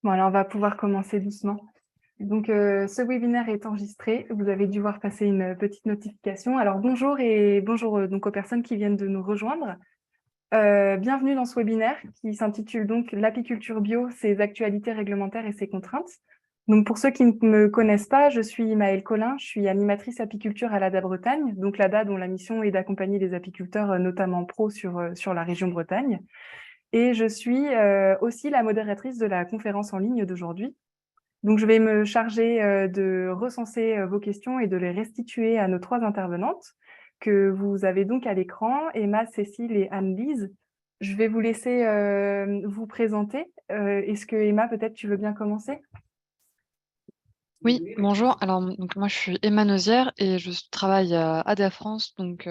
Bon, alors on va pouvoir commencer doucement. Donc, ce webinaire est enregistré. Vous avez dû voir passer une petite notification. Alors, bonjour et bonjour donc aux personnes qui viennent de nous rejoindre. Bienvenue dans ce webinaire qui s'intitule donc l'apiculture bio, ses actualités réglementaires et ses contraintes. Donc, pour ceux qui ne me connaissent pas, je suis Maëlle Collin, je suis animatrice apiculture à l'ADA Bretagne, donc l'ADA dont la mission est d'accompagner les apiculteurs, notamment pro sur la région Bretagne. Et je suis aussi la modératrice de la conférence en ligne d'aujourd'hui. Donc, je vais me charger de recenser vos questions et de les restituer à nos trois intervenantes que vous avez donc à l'écran, Emma, Cécile et Anne-Lise. Je vais vous laisser vous présenter. Est-ce que Emma, peut-être tu veux bien commencer? Oui, bonjour. Alors, donc, moi, je suis Emma Nozière et je travaille à ADA France, donc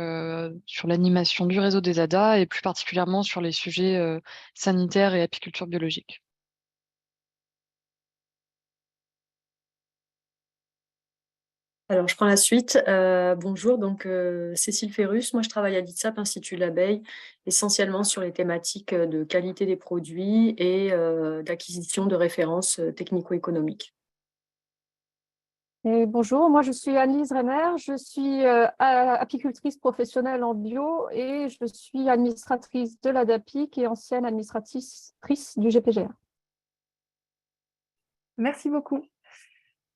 sur l'animation du réseau des ADA et plus particulièrement sur les sujets sanitaires et apiculture biologique. Alors, je prends la suite. Bonjour, donc Cécile Ferrus. Moi, je travaille à l'ITSAP, Institut de l'abeille, essentiellement sur les thématiques de qualité des produits et d'acquisition de références technico-économiques. Et bonjour, moi je suis Anne-Lise Renner, je suis apicultrice professionnelle en bio et je suis administratrice de l'ADAPIC et ancienne administratrice du GPGR. Merci beaucoup.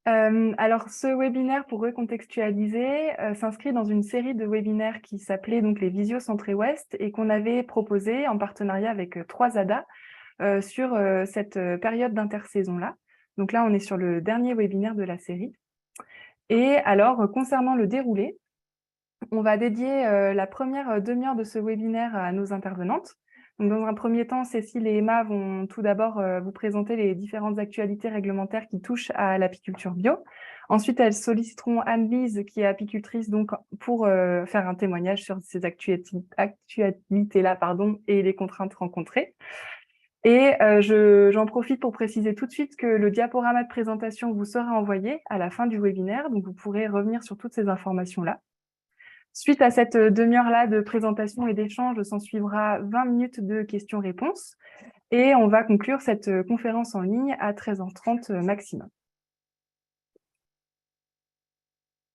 Alors, ce webinaire, pour recontextualiser, s'inscrit dans une série de webinaires qui s'appelait donc les Visio Centré Ouest et qu'on avait proposé en partenariat avec trois ADA sur cette période d'intersaison-là. Donc là, on est sur le dernier webinaire de la série. Et alors, concernant le déroulé, on va dédier la première demi-heure de ce webinaire à nos intervenantes. Donc, dans un premier temps, Cécile et Emma vont tout d'abord vous présenter les différentes actualités réglementaires qui touchent à l'apiculture bio. Ensuite, elles solliciteront Anne-Lise, qui est apicultrice, donc, pour faire un témoignage sur ces actualités-là, et les contraintes rencontrées. Et j'en profite pour préciser tout de suite que le diaporama de présentation vous sera envoyé à la fin du webinaire, donc vous pourrez revenir sur toutes ces informations-là. Suite à cette demi-heure-là de présentation et d'échange, s'en suivra 20 minutes de questions-réponses et on va conclure cette conférence en ligne à 13h30 maximum.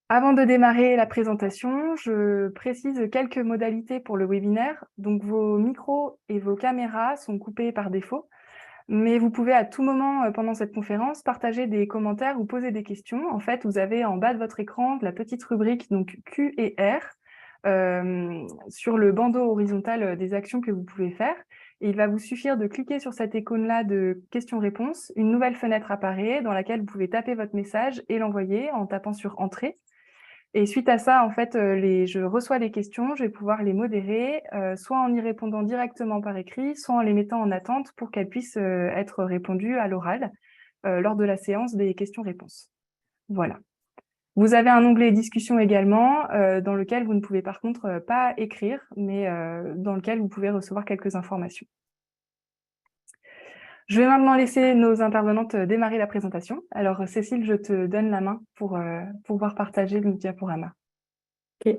Avant de démarrer la présentation, je précise quelques modalités pour le webinaire. Donc, vos micros et vos caméras sont coupés par défaut, mais vous pouvez à tout moment pendant cette conférence partager des commentaires ou poser des questions. En fait, vous avez en bas de votre écran la petite rubrique donc Q et R sur le bandeau horizontal des actions que vous pouvez faire. Et il va vous suffire de cliquer sur cette icône-là de questions-réponses. Une nouvelle fenêtre apparaît dans laquelle vous pouvez taper votre message et l'envoyer en tapant sur Entrée. Et suite à ça, en fait, je reçois les questions, je vais pouvoir les modérer, soit en y répondant directement par écrit, soit en les mettant en attente pour qu'elles puissent être répondues à l'oral lors de la séance des questions-réponses. Voilà. Vous avez un onglet discussion également, dans lequel vous ne pouvez par contre pas écrire, mais dans lequel vous pouvez recevoir quelques informations. Je vais maintenant laisser nos intervenantes démarrer la présentation. Alors, Cécile, je te donne la main pour pouvoir partager le diaporama. Ok.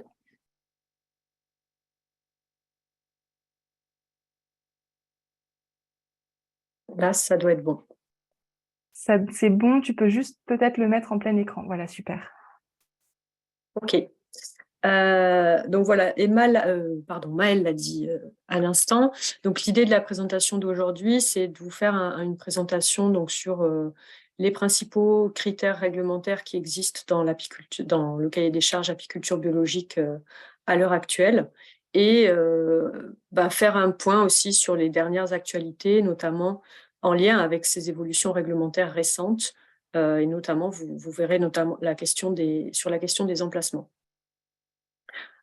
Là, ça doit être bon. C'est bon, tu peux juste peut-être le mettre en plein écran. Voilà, super. Ok. Donc voilà, Maëlle l'a dit à l'instant. Donc l'idée de la présentation d'aujourd'hui, c'est de vous faire une présentation donc sur les principaux critères réglementaires qui existent dans le cahier des charges apiculture biologique à l'heure actuelle, et faire un point aussi sur les dernières actualités, notamment en lien avec ces évolutions réglementaires récentes, et notamment vous verrez notamment sur la question des emplacements.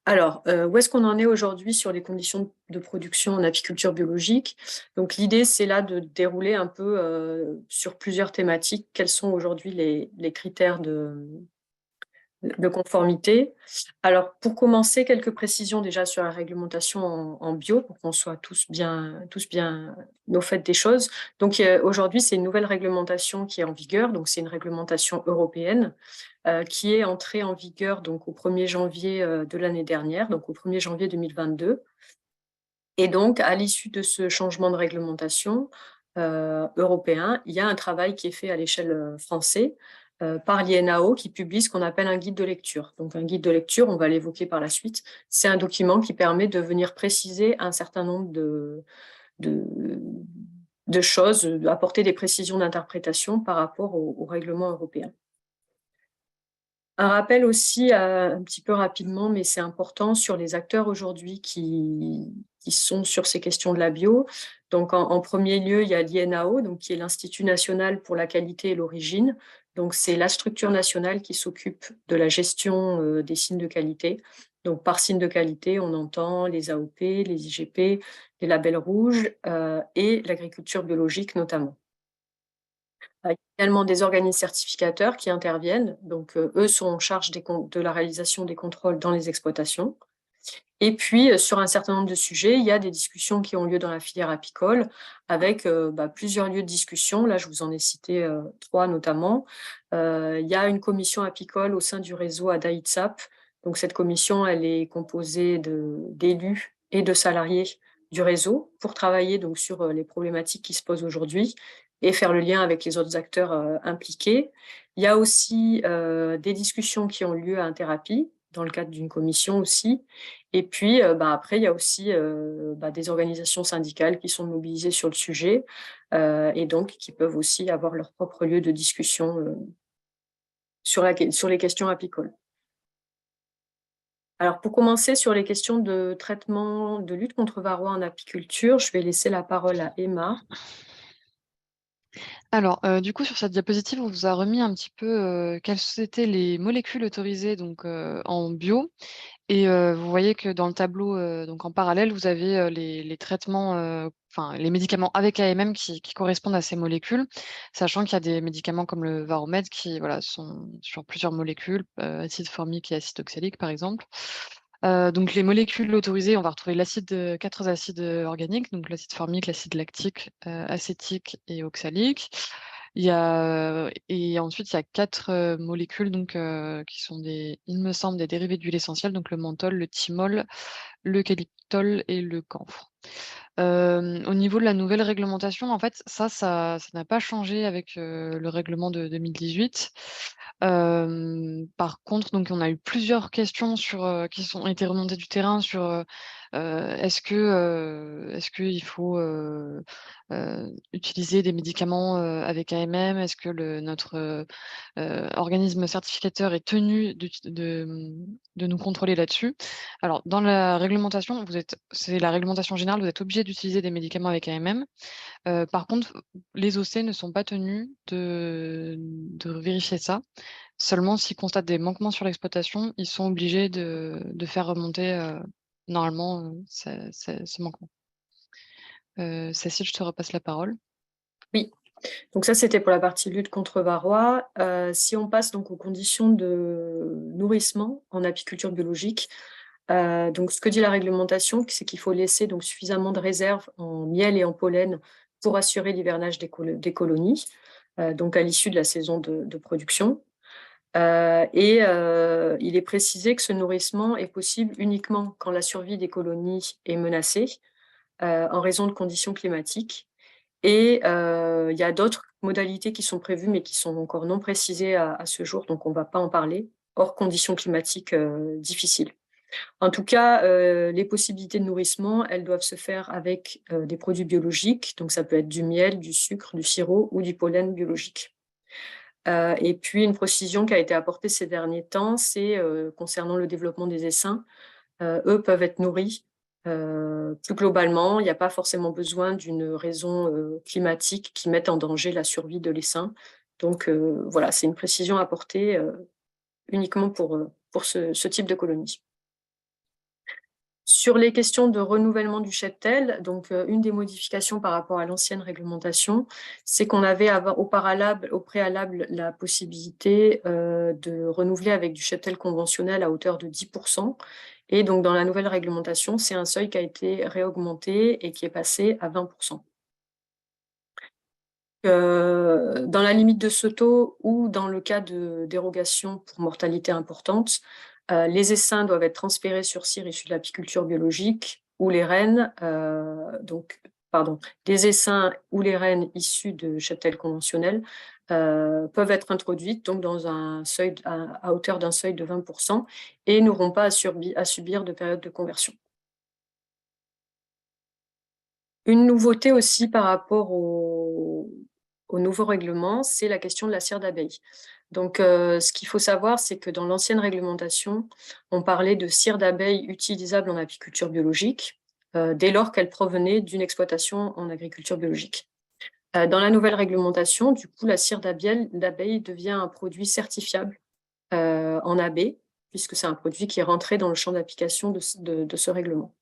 Alors, où est-ce qu'on en est aujourd'hui sur les conditions de production en apiculture biologique? Donc, l'idée, c'est là de dérouler un peu sur plusieurs thématiques. Quels sont aujourd'hui les critères de conformité? Alors, pour commencer, quelques précisions déjà sur la réglementation en bio, pour qu'on soit tous bien au fait des choses. Donc, aujourd'hui, c'est une nouvelle réglementation qui est en vigueur. Donc, c'est une réglementation européenne qui est entrée en vigueur donc, au 1er janvier de l'année dernière, donc au 1er janvier 2022. Et donc, à l'issue de ce changement de réglementation, européen, il y a un travail qui est fait à l'échelle française par l'INAO qui publie ce qu'on appelle un guide de lecture. Donc un guide de lecture, on va l'évoquer par la suite, c'est un document qui permet de venir préciser un certain nombre de choses, apporter des précisions d'interprétation par rapport au règlement européen. Un rappel aussi, un petit peu rapidement, mais c'est important, sur les acteurs aujourd'hui qui sont sur ces questions de la bio. Donc, en premier lieu, il y a l'INAO, donc, qui est l'Institut national pour la qualité et l'origine. Donc, c'est la structure nationale qui s'occupe de la gestion des signes de qualité. Donc, par signe de qualité, on entend les AOP, les IGP, les labels rouges et l'agriculture biologique notamment. Il y a également des organismes certificateurs qui interviennent. Donc, eux sont en charge de la réalisation des contrôles dans les exploitations. Et puis, sur un certain nombre de sujets, il y a des discussions qui ont lieu dans la filière apicole avec plusieurs lieux de discussion. Là, je vous en ai cité 3 notamment. Il y a une commission apicole au sein du réseau ADA-ITSAP. Donc, cette commission, elle est composée d'élus et de salariés du réseau pour travailler donc, sur les problématiques qui se posent aujourd'hui et faire le lien avec les autres acteurs impliqués. Il y a aussi des discussions qui ont lieu à Interapie, dans le cadre d'une commission aussi. Et puis, après, il y a aussi des organisations syndicales qui sont mobilisées sur le sujet et donc qui peuvent aussi avoir leur propre lieu de discussion sur les questions apicoles. Alors, pour commencer sur les questions de traitement, de lutte contre varroa en apiculture, je vais laisser la parole à Emma. Alors, du coup, sur cette diapositive, on vous a remis un petit peu quelles étaient les molécules autorisées donc, en bio. Et vous voyez que dans le tableau, donc en parallèle, vous avez les traitements, enfin les médicaments avec AMM qui correspondent à ces molécules, sachant qu'il y a des médicaments comme le Varromed qui voilà, sont sur plusieurs molécules, acide formique et acide oxalique par exemple. Donc les molécules autorisées, on va retrouver 4 acides organiques, donc l'acide formique, l'acide lactique, acétique et oxalique. Et ensuite, il y a 4 molécules donc, qui sont il me semble, des dérivés d'huile essentielle, donc le menthol, le thymol, le calyptol et le camphre. Au niveau de la nouvelle réglementation, en fait, ça n'a pas changé avec le règlement de 2018. Par contre, donc on a eu plusieurs questions qui ont été remontées du terrain sur est-ce qu'il faut utiliser des médicaments avec AMM? Est-ce que notre organisme certificateur est tenu de nous contrôler là-dessus? Alors, dans la réglementation, c'est la réglementation générale, vous êtes obligé d'utiliser des médicaments avec AMM. Par contre, les OC ne sont pas tenus de vérifier ça. Seulement, s'ils constatent des manquements sur l'exploitation, ils sont obligés de faire remonter normalement ce manquement. Cécile, je te repasse la parole. Oui, donc ça c'était pour la partie lutte contre varroa. Si on passe donc aux conditions de nourrissement en apiculture biologique, donc ce que dit la réglementation, c'est qu'il faut laisser donc suffisamment de réserves en miel et en pollen pour assurer l'hivernage des colonies, donc à l'issue de la saison de production. Il est précisé que ce nourrissement est possible uniquement quand la survie des colonies est menacée en raison de conditions climatiques. Et il y a d'autres modalités qui sont prévues, mais qui sont encore non précisées à ce jour, donc on ne va pas en parler, hors conditions climatiques difficiles. En tout cas, les possibilités de nourrissement, elles doivent se faire avec des produits biologiques, donc ça peut être du miel, du sucre, du sirop ou du pollen biologique. Et puis, une précision qui a été apportée ces derniers temps, c'est concernant le développement des essaims. Eux peuvent être nourris plus globalement. Il n'y a pas forcément besoin d'une raison climatique qui mette en danger la survie de l'essaim. Donc, voilà, c'est une précision apportée uniquement pour ce type de colonie. Sur les questions de renouvellement du cheptel, donc une des modifications par rapport à l'ancienne réglementation, c'est qu'on avait au préalable la possibilité de renouveler avec du cheptel conventionnel à hauteur de 10%. Et donc dans la nouvelle réglementation, c'est un seuil qui a été réaugmenté et qui est passé à 20%. Dans la limite de ce taux ou dans le cas de dérogation pour mortalité importante, les essaims doivent être transférés sur cire issus de l'apiculture biologique ou les rennes, donc des essaims ou les rennes issus de cheptels conventionnels peuvent être introduites donc dans un seuil, à hauteur d'un seuil de 20% et n'auront pas à subir de période de conversion. Une nouveauté aussi par rapport au nouveau règlement, c'est la question de la cire d'abeille. Donc, ce qu'il faut savoir, c'est que dans l'ancienne réglementation, on parlait de cire d'abeille utilisable en apiculture biologique, dès lors qu'elle provenait d'une exploitation en agriculture biologique. Dans la nouvelle réglementation, du coup, la cire d'abeille devient un produit certifiable en AB, puisque c'est un produit qui est rentré dans le champ d'application de ce règlement.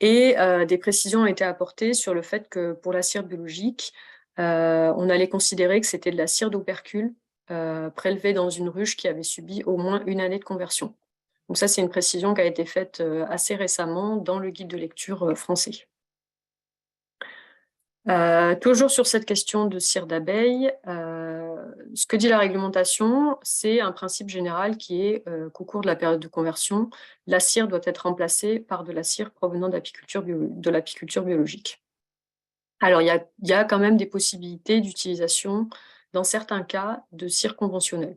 Et des précisions ont été apportées sur le fait que pour la cire biologique, on allait considérer que c'était de la cire d'opercule prélevée dans une ruche qui avait subi au moins une année de conversion. Donc ça, c'est une précision qui a été faite assez récemment dans le guide de lecture français. Toujours sur cette question de cire d'abeille, ce que dit la réglementation, c'est un principe général qui est qu'au cours de la période de conversion, la cire doit être remplacée par de la cire provenant de l'apiculture biologique. Alors, il y a quand même des possibilités d'utilisation, dans certains cas, de cire conventionnelle.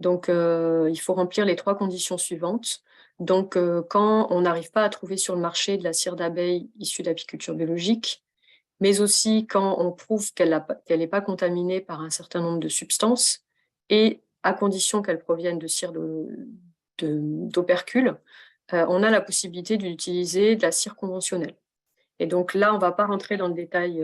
Donc, il faut remplir les 3 conditions suivantes. Donc, quand on n'arrive pas à trouver sur le marché de la cire d'abeille issue d'apiculture biologique, mais aussi quand on prouve qu'elle n'est pas contaminée par un certain nombre de substances, et à condition qu'elle provienne de cire d'opercule, on a la possibilité d'utiliser de la cire conventionnelle. Et donc là, on ne va pas rentrer dans le détail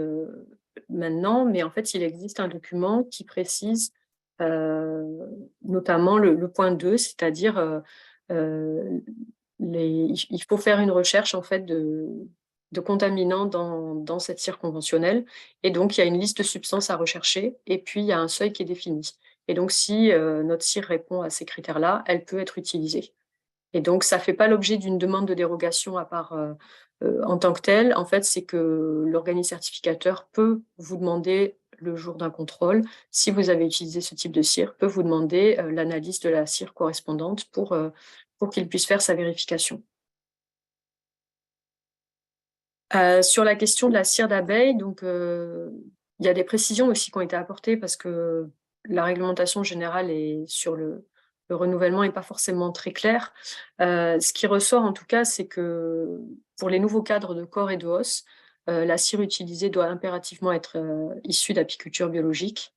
maintenant, mais en fait, il existe un document qui précise notamment le point 2, c'est-à-dire il faut faire une recherche en fait de contaminants dans cette cire conventionnelle. Et donc, il y a une liste de substances à rechercher et puis il y a un seuil qui est défini. Et donc, si notre cire répond à ces critères-là, elle peut être utilisée. Et donc, ça ne fait pas l'objet d'une demande de dérogation à part en tant que telle. En fait, c'est que l'organisme certificateur peut vous demander, le jour d'un contrôle, si vous avez utilisé ce type de cire, peut vous demander l'analyse de la cire correspondante pour qu'il puisse faire sa vérification. Sur la question de la cire d'abeille, donc il y a des précisions aussi qui ont été apportées parce que la réglementation générale est sur le renouvellement n'est pas forcément très clair. Ce qui ressort en tout cas, c'est que pour les nouveaux cadres de corps et de os, la cire utilisée doit impérativement être issue d'apiculture biologique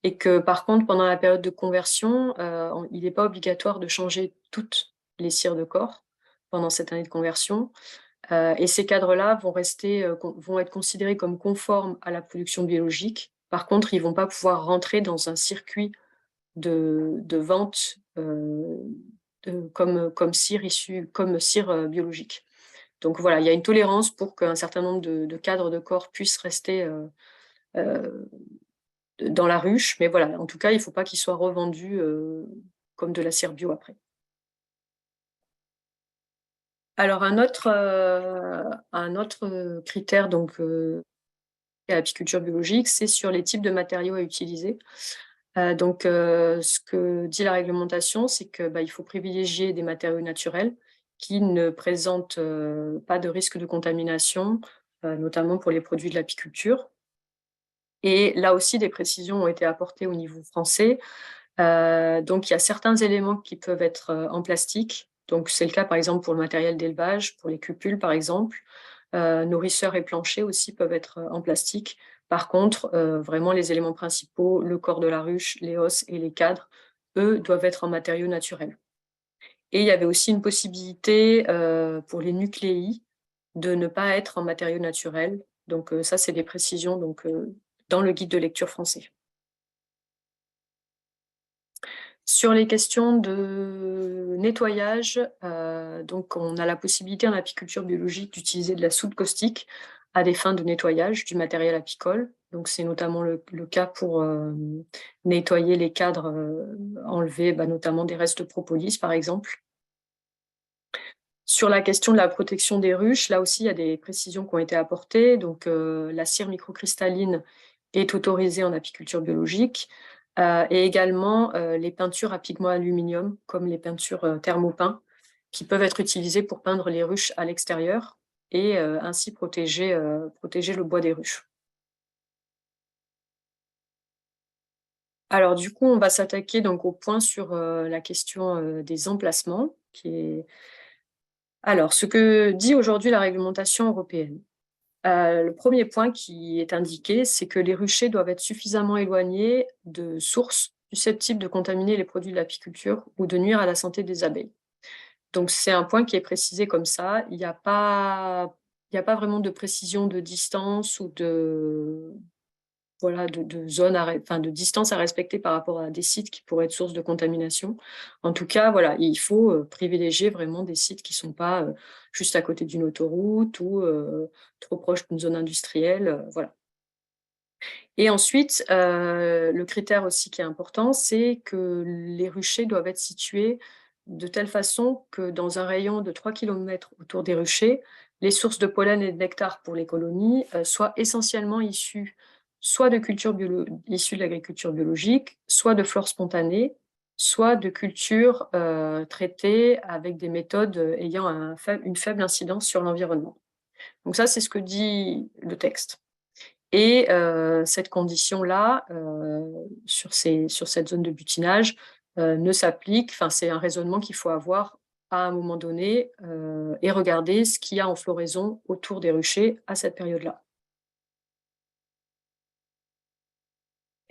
et que par contre, pendant la période de conversion, il n'est pas obligatoire de changer toutes les cires de corps pendant cette année de conversion. Et ces cadres-là vont être considérés comme conformes à la production biologique. Par contre, ils ne vont pas pouvoir rentrer dans un circuit de vente comme cire biologique. Donc voilà, il y a une tolérance pour qu'un certain nombre de cadres de corps puissent rester dans la ruche. Mais voilà, en tout cas, il ne faut pas qu'ils soient revendus comme de la cire bio après. Alors, un autre critère donc, à l'apiculture biologique, c'est sur les types de matériaux à utiliser. Donc, ce que dit la réglementation, c'est qu'il faut privilégier des matériaux naturels qui ne présentent pas de risque de contamination, notamment pour les produits de l'apiculture. Et là aussi, des précisions ont été apportées au niveau français. Donc, il y a certains éléments qui peuvent être en plastique. Donc, c'est le cas, par exemple, pour le matériel d'élevage, pour les cupules, par exemple. Nourrisseurs et planchers aussi peuvent être en plastique. Par contre, vraiment, les éléments principaux, le corps de la ruche, les os et les cadres, eux, doivent être en matériaux naturels. Et il y avait aussi une possibilité pour les nucléis de ne pas être en matériaux naturels. Donc, ça, c'est des précisions donc, dans le guide de lecture français. Sur les questions de nettoyage, donc on a la possibilité en apiculture biologique d'utiliser de la soude caustique à des fins de nettoyage du matériel apicole. Donc c'est notamment le cas pour nettoyer les cadres, enlever notamment des restes de propolis par exemple. Sur la question de la protection des ruches, là aussi il y a des précisions qui ont été apportées. Donc la cire microcristalline est autorisée en apiculture biologique. Et également les peintures à pigments aluminium, comme les peintures thermopeints, qui peuvent être utilisées pour peindre les ruches à l'extérieur. et ainsi protéger le bois des ruches. Alors du coup, on va s'attaquer donc au point sur la question des emplacements, Alors, ce que dit aujourd'hui la réglementation européenne. Le premier point qui est indiqué, c'est que les ruchers doivent être suffisamment éloignés de sources susceptibles de contaminer les produits de l'apiculture ou de nuire à la santé des abeilles. Donc, c'est un point qui est précisé comme ça. Il n'y a pas vraiment de précision de distance ou de zone de distance à respecter par rapport à des sites qui pourraient être source de contamination. En tout cas, voilà, il faut privilégier vraiment des sites qui ne sont pas juste à côté d'une autoroute ou trop proche d'une zone industrielle, voilà. Et ensuite, le critère aussi qui est important, c'est que les ruchers doivent être situés de telle façon que dans un rayon de 3 km autour des ruchers, les sources de pollen et de nectar pour les colonies soient essentiellement issues soit de cultures issues de l'agriculture biologique, soit de flore spontanée, soit de cultures traitées avec des méthodes ayant une faible incidence sur l'environnement. Donc ça, c'est ce que dit le texte. Et cette condition-là, sur cette zone de butinage, ne s'applique, enfin c'est un raisonnement qu'il faut avoir à un moment donné et regarder ce qu'il y a en floraison autour des ruchers à cette période-là.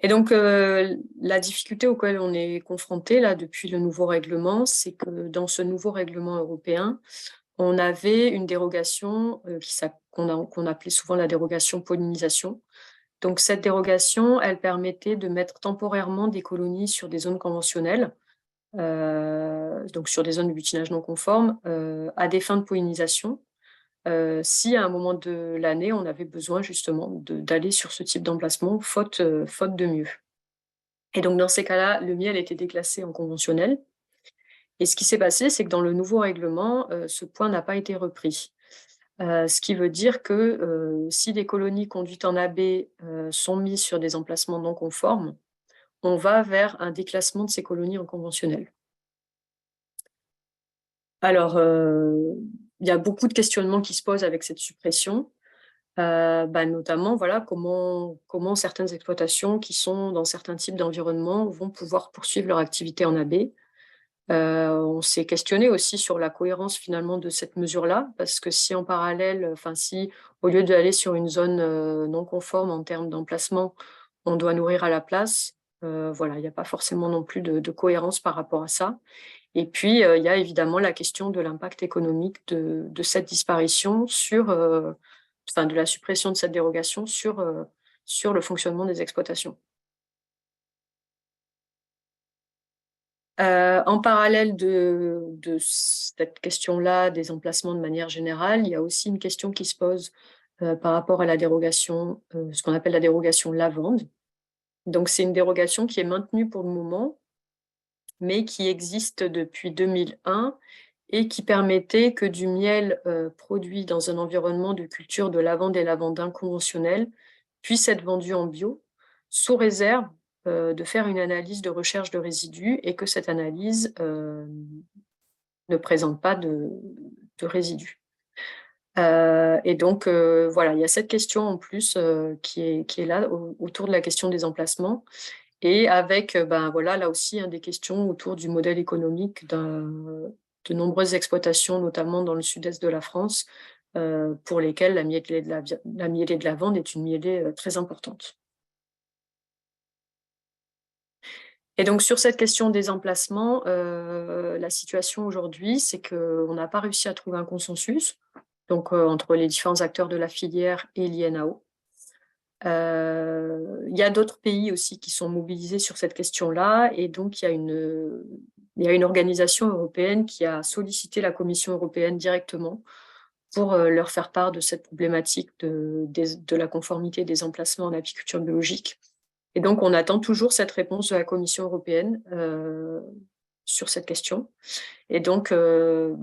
Et donc, la difficulté auquel on est confronté là depuis le nouveau règlement, c'est que dans ce nouveau règlement européen, on avait une dérogation qu'on appelait souvent la dérogation pollinisation. Donc, cette dérogation, elle permettait de mettre temporairement des colonies sur des zones conventionnelles, donc sur des zones de butinage non conformes, à des fins de pollinisation, si à un moment de l'année, on avait besoin justement d'aller sur ce type d'emplacement, faute de mieux. Et donc, dans ces cas-là, le miel était déclassé en conventionnel. Et ce qui s'est passé, c'est que dans le nouveau règlement, ce point n'a pas été repris. Ce qui veut dire que si des colonies conduites en AB sont mises sur des emplacements non conformes, on va vers un déclassement de ces colonies en conventionnel. Alors, il y a beaucoup de questionnements qui se posent avec cette suppression, notamment voilà, comment certaines exploitations qui sont dans certains types d'environnements vont pouvoir poursuivre leur activité en AB. On s'est questionné aussi sur la cohérence finalement de cette mesure-là, parce que si en parallèle, si au lieu d'aller sur une zone non conforme en termes d'emplacement, on doit nourrir à la place, voilà, il n'y a pas forcément non plus de cohérence par rapport à ça. Et puis, il y a évidemment la question de l'impact économique de cette disparition de la suppression de cette dérogation sur le fonctionnement des exploitations. En parallèle de cette question-là, des emplacements de manière générale, il y a aussi une question qui se pose par rapport à la dérogation, ce qu'on appelle la dérogation lavande. Donc, c'est une dérogation qui est maintenue pour le moment, mais qui existe depuis 2001 et qui permettait que du miel produit dans un environnement de culture de lavande et lavandin conventionnel puisse être vendu en bio, sous réserve de faire une analyse de recherche de résidus et que cette analyse ne présente pas de résidus. Et donc, voilà, il y a cette question en plus qui est là, autour de la question des emplacements, et avec, voilà, là aussi, des questions autour du modèle économique de nombreuses exploitations, notamment dans le sud-est de la France, pour lesquelles la mielée de lavande est une mielée très importante. Et donc, sur cette question des emplacements, la situation aujourd'hui, c'est qu'on n'a pas réussi à trouver un consensus donc, entre les différents acteurs de la filière et l'INAO. Il y a d'autres pays aussi qui sont mobilisés sur cette question-là, et donc il y a une organisation européenne qui a sollicité la Commission européenne directement pour leur faire part de cette problématique de la conformité des emplacements en apiculture biologique. Et donc, on attend toujours cette réponse de la Commission européenne sur cette question. Et donc,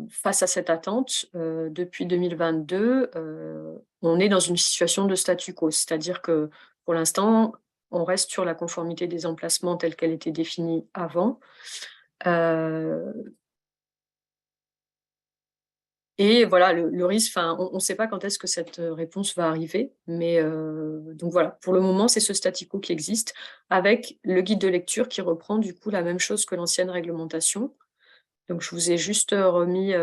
face à cette attente, depuis 2022, on est dans une situation de statu quo, c'est-à-dire que pour l'instant, on reste sur la conformité des emplacements telle qu'elle était définie avant. Et voilà, le risque, on ne sait pas quand est-ce que cette réponse va arriver, mais donc voilà, pour le moment, c'est ce statu quo qui existe, avec le guide de lecture qui reprend du coup la même chose que l'ancienne réglementation. Donc je vous ai juste remis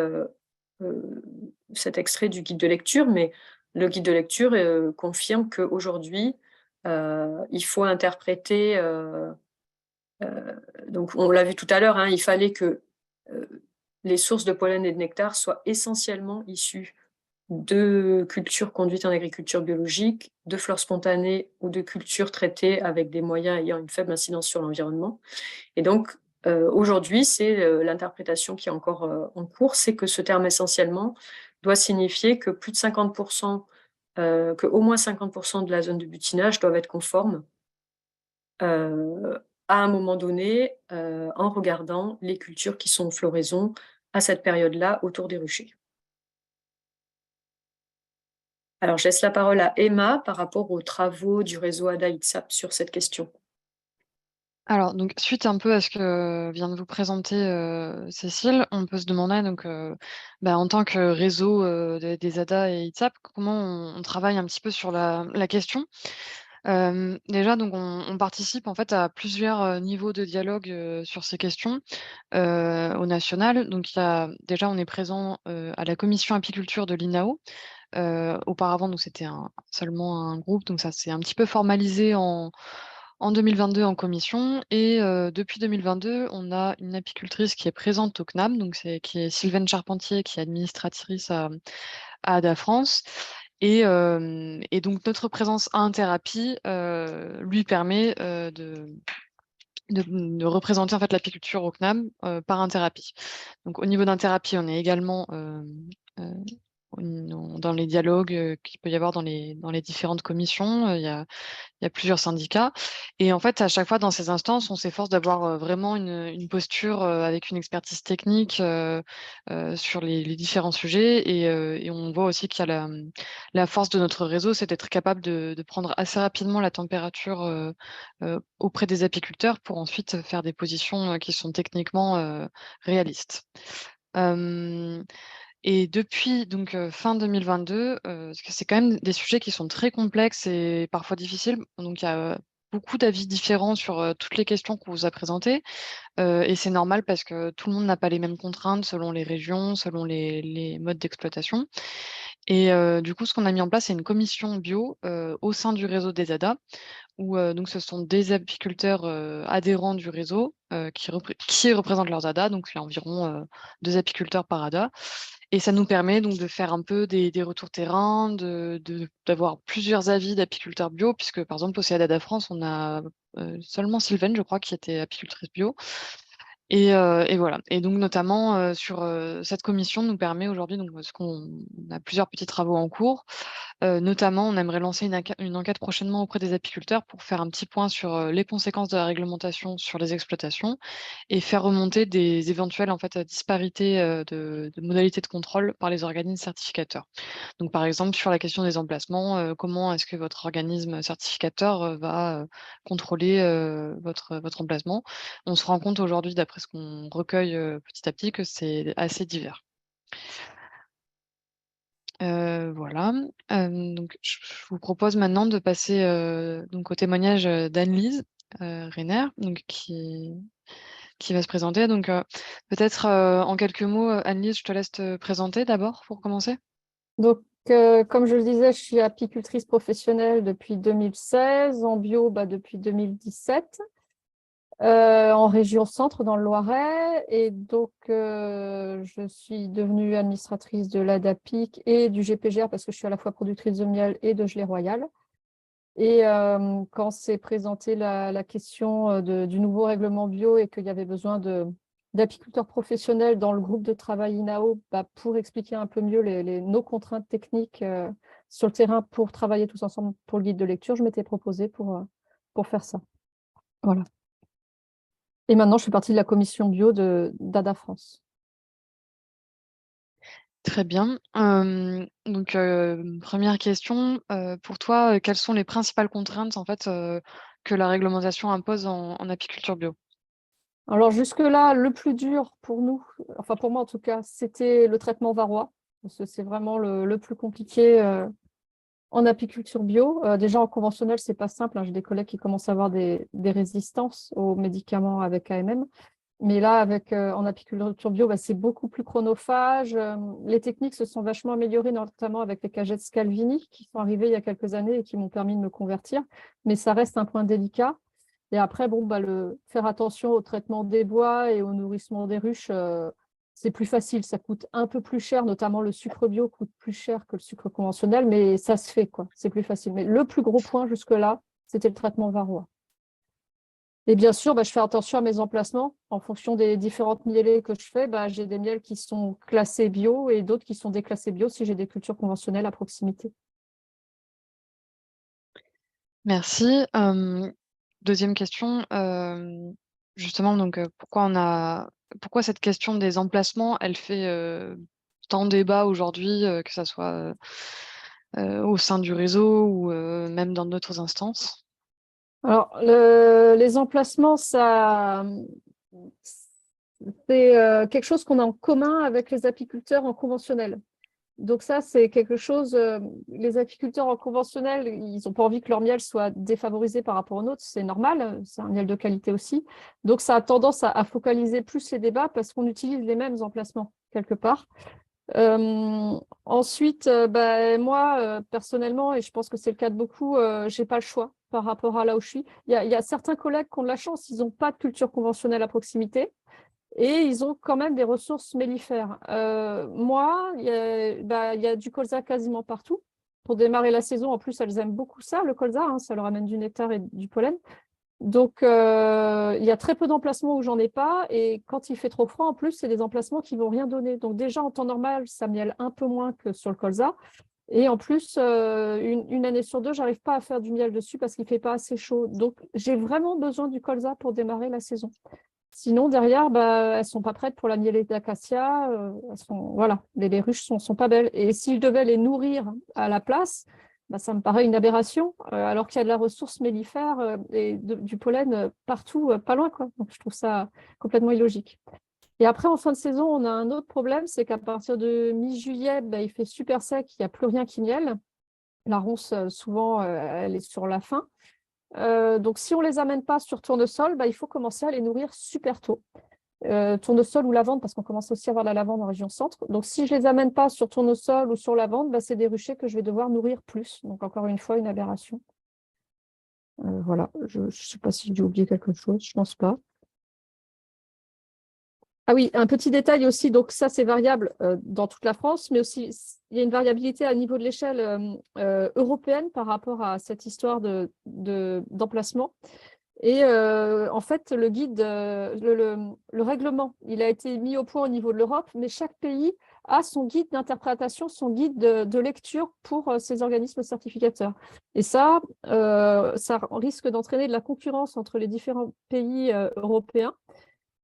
cet extrait du guide de lecture, mais le guide de lecture confirme qu'aujourd'hui, il faut interpréter, donc on l'a vu tout à l'heure, hein, il fallait que les sources de pollen et de nectar soient essentiellement issues de cultures conduites en agriculture biologique, de fleurs spontanées ou de cultures traitées avec des moyens ayant une faible incidence sur l'environnement. Et donc, aujourd'hui, c'est l'interprétation qui est encore en cours, c'est que ce terme essentiellement doit signifier que plus de 50%, que au moins 50% de la zone de butinage doivent être conformes à un moment donné, en regardant les cultures qui sont en floraison à cette période-là autour des ruchers. Alors, je laisse la parole à Emma par rapport aux travaux du réseau ADA-ITSAP sur cette question. Alors, donc, suite un peu à ce que vient de vous présenter Cécile, on peut se demander, donc, en tant que réseau des ADA et ITSAP, comment on travaille un petit peu sur la question. Déjà, donc, on participe en fait à plusieurs niveaux de dialogue sur ces questions au national. Donc, déjà, on est présent à la commission apiculture de l'INAO. Auparavant, donc, c'était seulement un groupe, donc ça s'est un petit peu formalisé en 2022 en commission et depuis 2022, on a une apicultrice qui est présente au CNAM, donc qui est Sylvaine Charpentier, qui est administratrice à ADA France. Et donc notre présence à Interapie lui permet de représenter en fait l'apiculture au CNAM par Interapie. Donc au niveau d'Interapie, on est également dans les dialogues qu'il peut y avoir dans les différentes commissions. Il y a plusieurs syndicats. Et en fait, à chaque fois dans ces instances, on s'efforce d'avoir vraiment une posture avec une expertise technique sur les différents sujets. Et on voit aussi qu'il y a la force de notre réseau, c'est d'être capable de prendre assez rapidement la température auprès des apiculteurs pour ensuite faire des positions qui sont techniquement réalistes. Et depuis donc fin 2022, parce que c'est quand même des sujets qui sont très complexes et parfois difficiles, donc il y a beaucoup d'avis différents sur toutes les questions qu'on vous a présentées. Et c'est normal parce que tout le monde n'a pas les mêmes contraintes selon les régions, selon les modes d'exploitation. Et du coup, ce qu'on a mis en place, c'est une commission bio au sein du réseau des ADA, où donc ce sont des apiculteurs adhérents du réseau qui représentent leurs ADA, donc il y a environ 2 apiculteurs par ADA. Et ça nous permet donc de faire un peu des retours terrain, d'avoir plusieurs avis d'apiculteurs bio, puisque par exemple au CADA France, on a seulement Sylvaine, je crois, qui était apicultrice bio. Et voilà. Et donc notamment sur cette commission nous permet aujourd'hui, donc parce qu'on a plusieurs petits travaux en cours, notamment, on aimerait lancer une enquête prochainement auprès des apiculteurs pour faire un petit point sur les conséquences de la réglementation sur les exploitations et faire remonter des éventuelles en fait, disparités de modalités de contrôle par les organismes certificateurs. Donc, par exemple, sur la question des emplacements, comment est-ce que votre organisme certificateur va contrôler votre emplacement? On se rend compte aujourd'hui, d'après ce qu'on recueille petit à petit, que c'est assez divers. Voilà. Donc je vous propose maintenant de passer donc au témoignage d'Anne-Lise Reiner, donc qui va se présenter. Donc peut-être en quelques mots, Anne-Lise, je te laisse te présenter d'abord pour commencer. Donc, comme je le disais, je suis apicultrice professionnelle depuis 2016, en bio depuis 2017, en région centre dans le Loiret. Et donc, je suis devenue administratrice de l'ADAPIC et du GPGR parce que je suis à la fois productrice de miel et de gelée royale. Et quand s'est présentée la question du nouveau règlement bio et qu'il y avait besoin d'apiculteurs professionnels dans le groupe de travail INAO pour expliquer un peu mieux nos contraintes techniques sur le terrain pour travailler tous ensemble pour le guide de lecture, je m'étais proposée pour faire ça. Voilà. Et maintenant, je fais partie de la commission bio d'ADA France. Très bien. Donc première question, pour toi, quelles sont les principales contraintes en fait, que la réglementation impose en apiculture bio? Alors jusque-là, le plus dur pour nous, enfin pour moi en tout cas, c'était le traitement varroa. parce que c'est vraiment le plus compliqué en apiculture bio. Déjà, en conventionnel, c'est pas simple, hein. J'ai des collègues qui commencent à avoir des résistances aux médicaments avec AMM. Mais là, en apiculture bio, bah, c'est beaucoup plus chronophage. Les techniques se sont vachement améliorées, notamment avec les cagettes Scalvini qui sont arrivées il y a quelques années et qui m'ont permis de me convertir. Mais ça reste un point délicat. Et après, bon, bah, faire attention au traitement des bois et au nourrissement des ruches, c'est plus facile. Ça coûte un peu plus cher, notamment le sucre bio coûte plus cher que le sucre conventionnel, mais ça se fait, quoi. C'est plus facile. Mais le plus gros point jusque-là, c'était le traitement varroa. Et bien sûr, bah, je fais attention à mes emplacements. En fonction des différentes mielées que je fais, bah, j'ai des miels qui sont classés bio et d'autres qui sont déclassés bio si j'ai des cultures conventionnelles à proximité. Merci. Deuxième question, justement, donc pourquoi cette question des emplacements, elle fait tant débat aujourd'hui, que ça soit au sein du réseau ou même dans d'autres instances? Alors, les emplacements, c'est quelque chose qu'on a en commun avec les apiculteurs en conventionnel. Donc ça, c'est quelque chose, les apiculteurs en conventionnel, ils n'ont pas envie que leur miel soit défavorisé par rapport au nôtre, c'est normal, c'est un miel de qualité aussi. Donc ça a tendance à focaliser plus les débats parce qu'on utilise les mêmes emplacements quelque part. Ensuite, bah, moi, personnellement, et je pense que c'est le cas de beaucoup, je n'ai pas le choix par rapport à là où je suis. Il y a certains collègues qui ont de la chance, ils n'ont pas de culture conventionnelle à proximité. Et ils ont quand même des ressources mellifères. Moi, il y a du colza quasiment partout. Pour démarrer la saison, en plus, elles aiment beaucoup ça, le colza, hein, ça leur amène du nectar et du pollen. Donc, il y a très peu d'emplacements où j'en ai pas. Et quand il fait trop froid, en plus, c'est des emplacements qui vont rien donner. Donc déjà, en temps normal, ça miele un peu moins que sur le colza. Et en plus, une année sur deux, j'arrive pas à faire du miel dessus parce qu'il fait pas assez chaud. Donc, j'ai vraiment besoin du colza pour démarrer la saison. Sinon, derrière, bah, elles ne sont pas prêtes pour la mielée d'acacia. Voilà, les ruches ne sont pas belles. Et s'ils devaient les nourrir à la place, bah, ça me paraît une aberration, alors qu'il y a de la ressource mellifère et du pollen partout, pas loin, quoi. Donc, je trouve ça complètement illogique. Et après, en fin de saison, on a un autre problème, c'est qu'à partir de mi-juillet, bah, il fait super sec, il n'y a plus rien qui miele. La ronce, souvent, elle est sur la fin. Donc, si on ne les amène pas sur tournesol, bah, il faut commencer à les nourrir super tôt. Tournesol ou lavande, parce qu'on commence aussi à avoir la lavande en région centre. Donc, si je ne les amène pas sur tournesol ou sur lavande, bah, c'est des ruchers que je vais devoir nourrir plus. Donc, encore une fois, une aberration. Voilà, je ne sais pas si j'ai oublié quelque chose, je ne pense pas. Ah oui, un petit détail aussi, donc ça c'est variable dans toute la France, mais aussi il y a une variabilité à niveau de l'échelle européenne par rapport à cette histoire d'emplacement. Et en fait, le guide, le règlement, il a été mis au point au niveau de l'Europe, mais chaque pays a son guide d'interprétation, son guide de lecture pour ces organismes certificateurs. Et ça risque d'entraîner de la concurrence entre les différents pays européens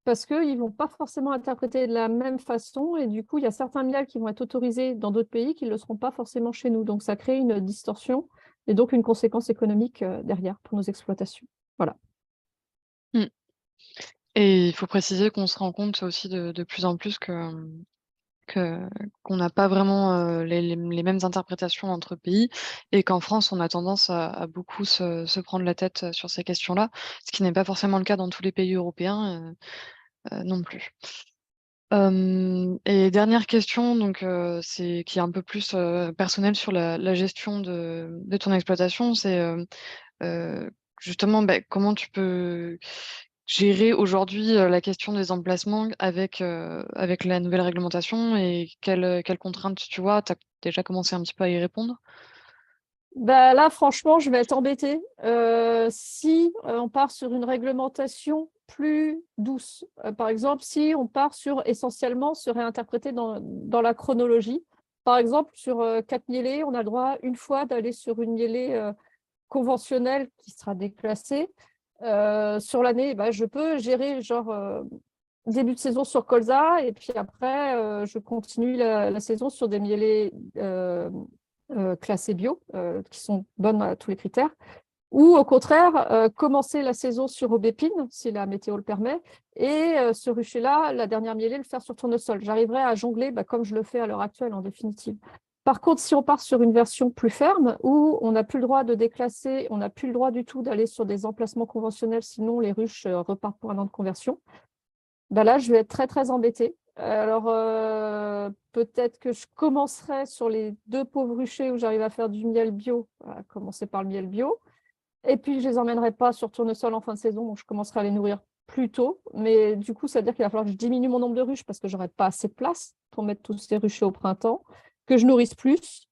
parce qu'ils ne vont pas forcément interpréter de la même façon. Et du coup, il y a certains miels qui vont être autorisés dans d'autres pays qui ne le seront pas forcément chez nous. Donc, ça crée une distorsion et donc une conséquence économique derrière pour nos exploitations. Voilà. Et il faut préciser qu'on se rend compte aussi de plus en plus qu'on n'a pas vraiment les mêmes interprétations entre pays et qu'en France, on a tendance à beaucoup se prendre la tête sur ces questions-là, ce qui n'est pas forcément le cas dans tous les pays européens non plus. Et dernière question, donc, qui est un peu plus personnelle sur la gestion de ton exploitation, c'est justement comment tu peux gérer aujourd'hui la question des emplacements avec la nouvelle réglementation et quelles contraintes tu vois? Tu as déjà commencé un petit peu à y répondre? Bah là, franchement, je vais être embêtée. Si on part sur une réglementation plus douce, par exemple, si on part sur essentiellement se réinterpréter dans la chronologie, par exemple, sur 4 mielées, on a le droit une fois d'aller sur une mielée conventionnelle qui sera déclassée. Sur l'année, bah, je peux gérer genre début de saison sur colza et puis après, je continue la saison sur des mielées classées bio, qui sont bonnes à tous les critères. ou au contraire, commencer la saison sur aubépine, si la météo le permet, et ce rucher-là, la dernière mielée, le faire sur tournesol. J'arriverai à jongler comme je le fais à l'heure actuelle, en définitive. Par contre, si on part sur une version plus ferme, où on n'a plus le droit de déclasser, on n'a plus le droit du tout d'aller sur des emplacements conventionnels, sinon les ruches repartent pour un an de conversion, là, je vais être très, très embêtée. Alors, peut-être que je commencerai sur les 2 pauvres ruchers où j'arrive à faire du miel bio, à commencer par le miel bio. Et puis, je ne les emmènerai pas sur tournesol en fin de saison, donc je commencerai à les nourrir plus tôt. Mais du coup, ça veut dire qu'il va falloir que je diminue mon nombre de ruches parce que je n'aurai pas assez de place pour mettre tous ces ruchers au printemps, que je nourrisse plus,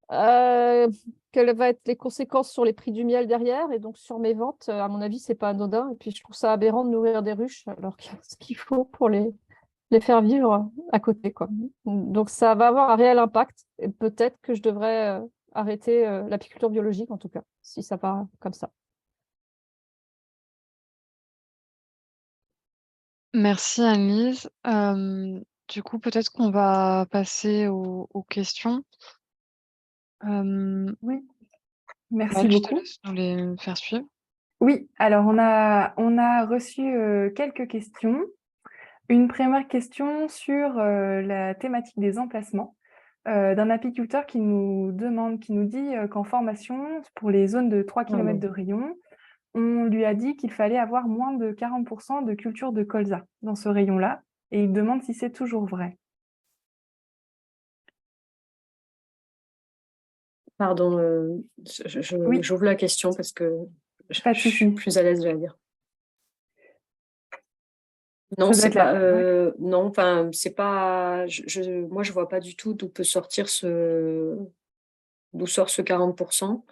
quelles vont être les conséquences sur les prix du miel derrière et donc sur mes ventes. À mon avis, ce n'est pas anodin. Et puis, je trouve ça aberrant de nourrir des ruches alors qu'il y a ce qu'il faut pour les faire vivre à côté, quoi. Donc, ça va avoir un réel impact. Et peut-être que je devrais arrêter l'apiculture biologique, en tout cas, si ça part comme ça. Merci Anne-Lise. Du coup, peut-être qu'on va passer aux questions. Oui, merci Maëlle, je te beaucoup. laisse nous les faire suivre. Oui, alors on a reçu quelques questions. Une première question sur la thématique des emplacements d'un apiculteur qui nous dit qu'en formation, pour les zones de 3 km de rayon, on lui a dit qu'il fallait avoir moins de 40% de culture de colza dans ce rayon-là, et il demande si c'est toujours vrai. Pardon, Oui, j'ouvre la question parce que pas de je suis souci. plus à l'aise, je vais dire. Non, Ça doit c'est être là. pas. Ouais. Non, enfin, c'est pas. Moi, je vois pas du tout d'où sort ce 40%.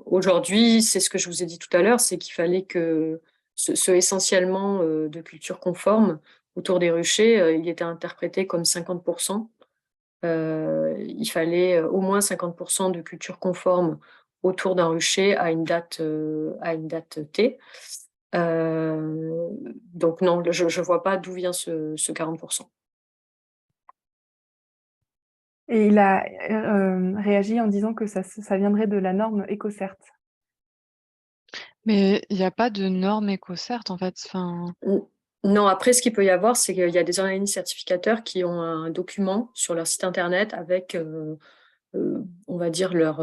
Aujourd'hui, c'est ce que je vous ai dit tout à l'heure, c'est qu'il fallait que ce essentiellement de culture conforme autour des ruchers, il était interprété comme 50%. Il fallait au moins 50% de culture conforme autour d'un rucher à une date T. Donc non, je ne vois pas d'où vient ce 40%. Et il a réagi en disant que ça viendrait de la norme EcoCert. Mais il n'y a pas de normes éco-cert en fait. Enfin, Non, après, ce qu'il peut y avoir, c'est qu'il y a des organismes certificateurs qui ont un document sur leur site internet avec, on va dire, leur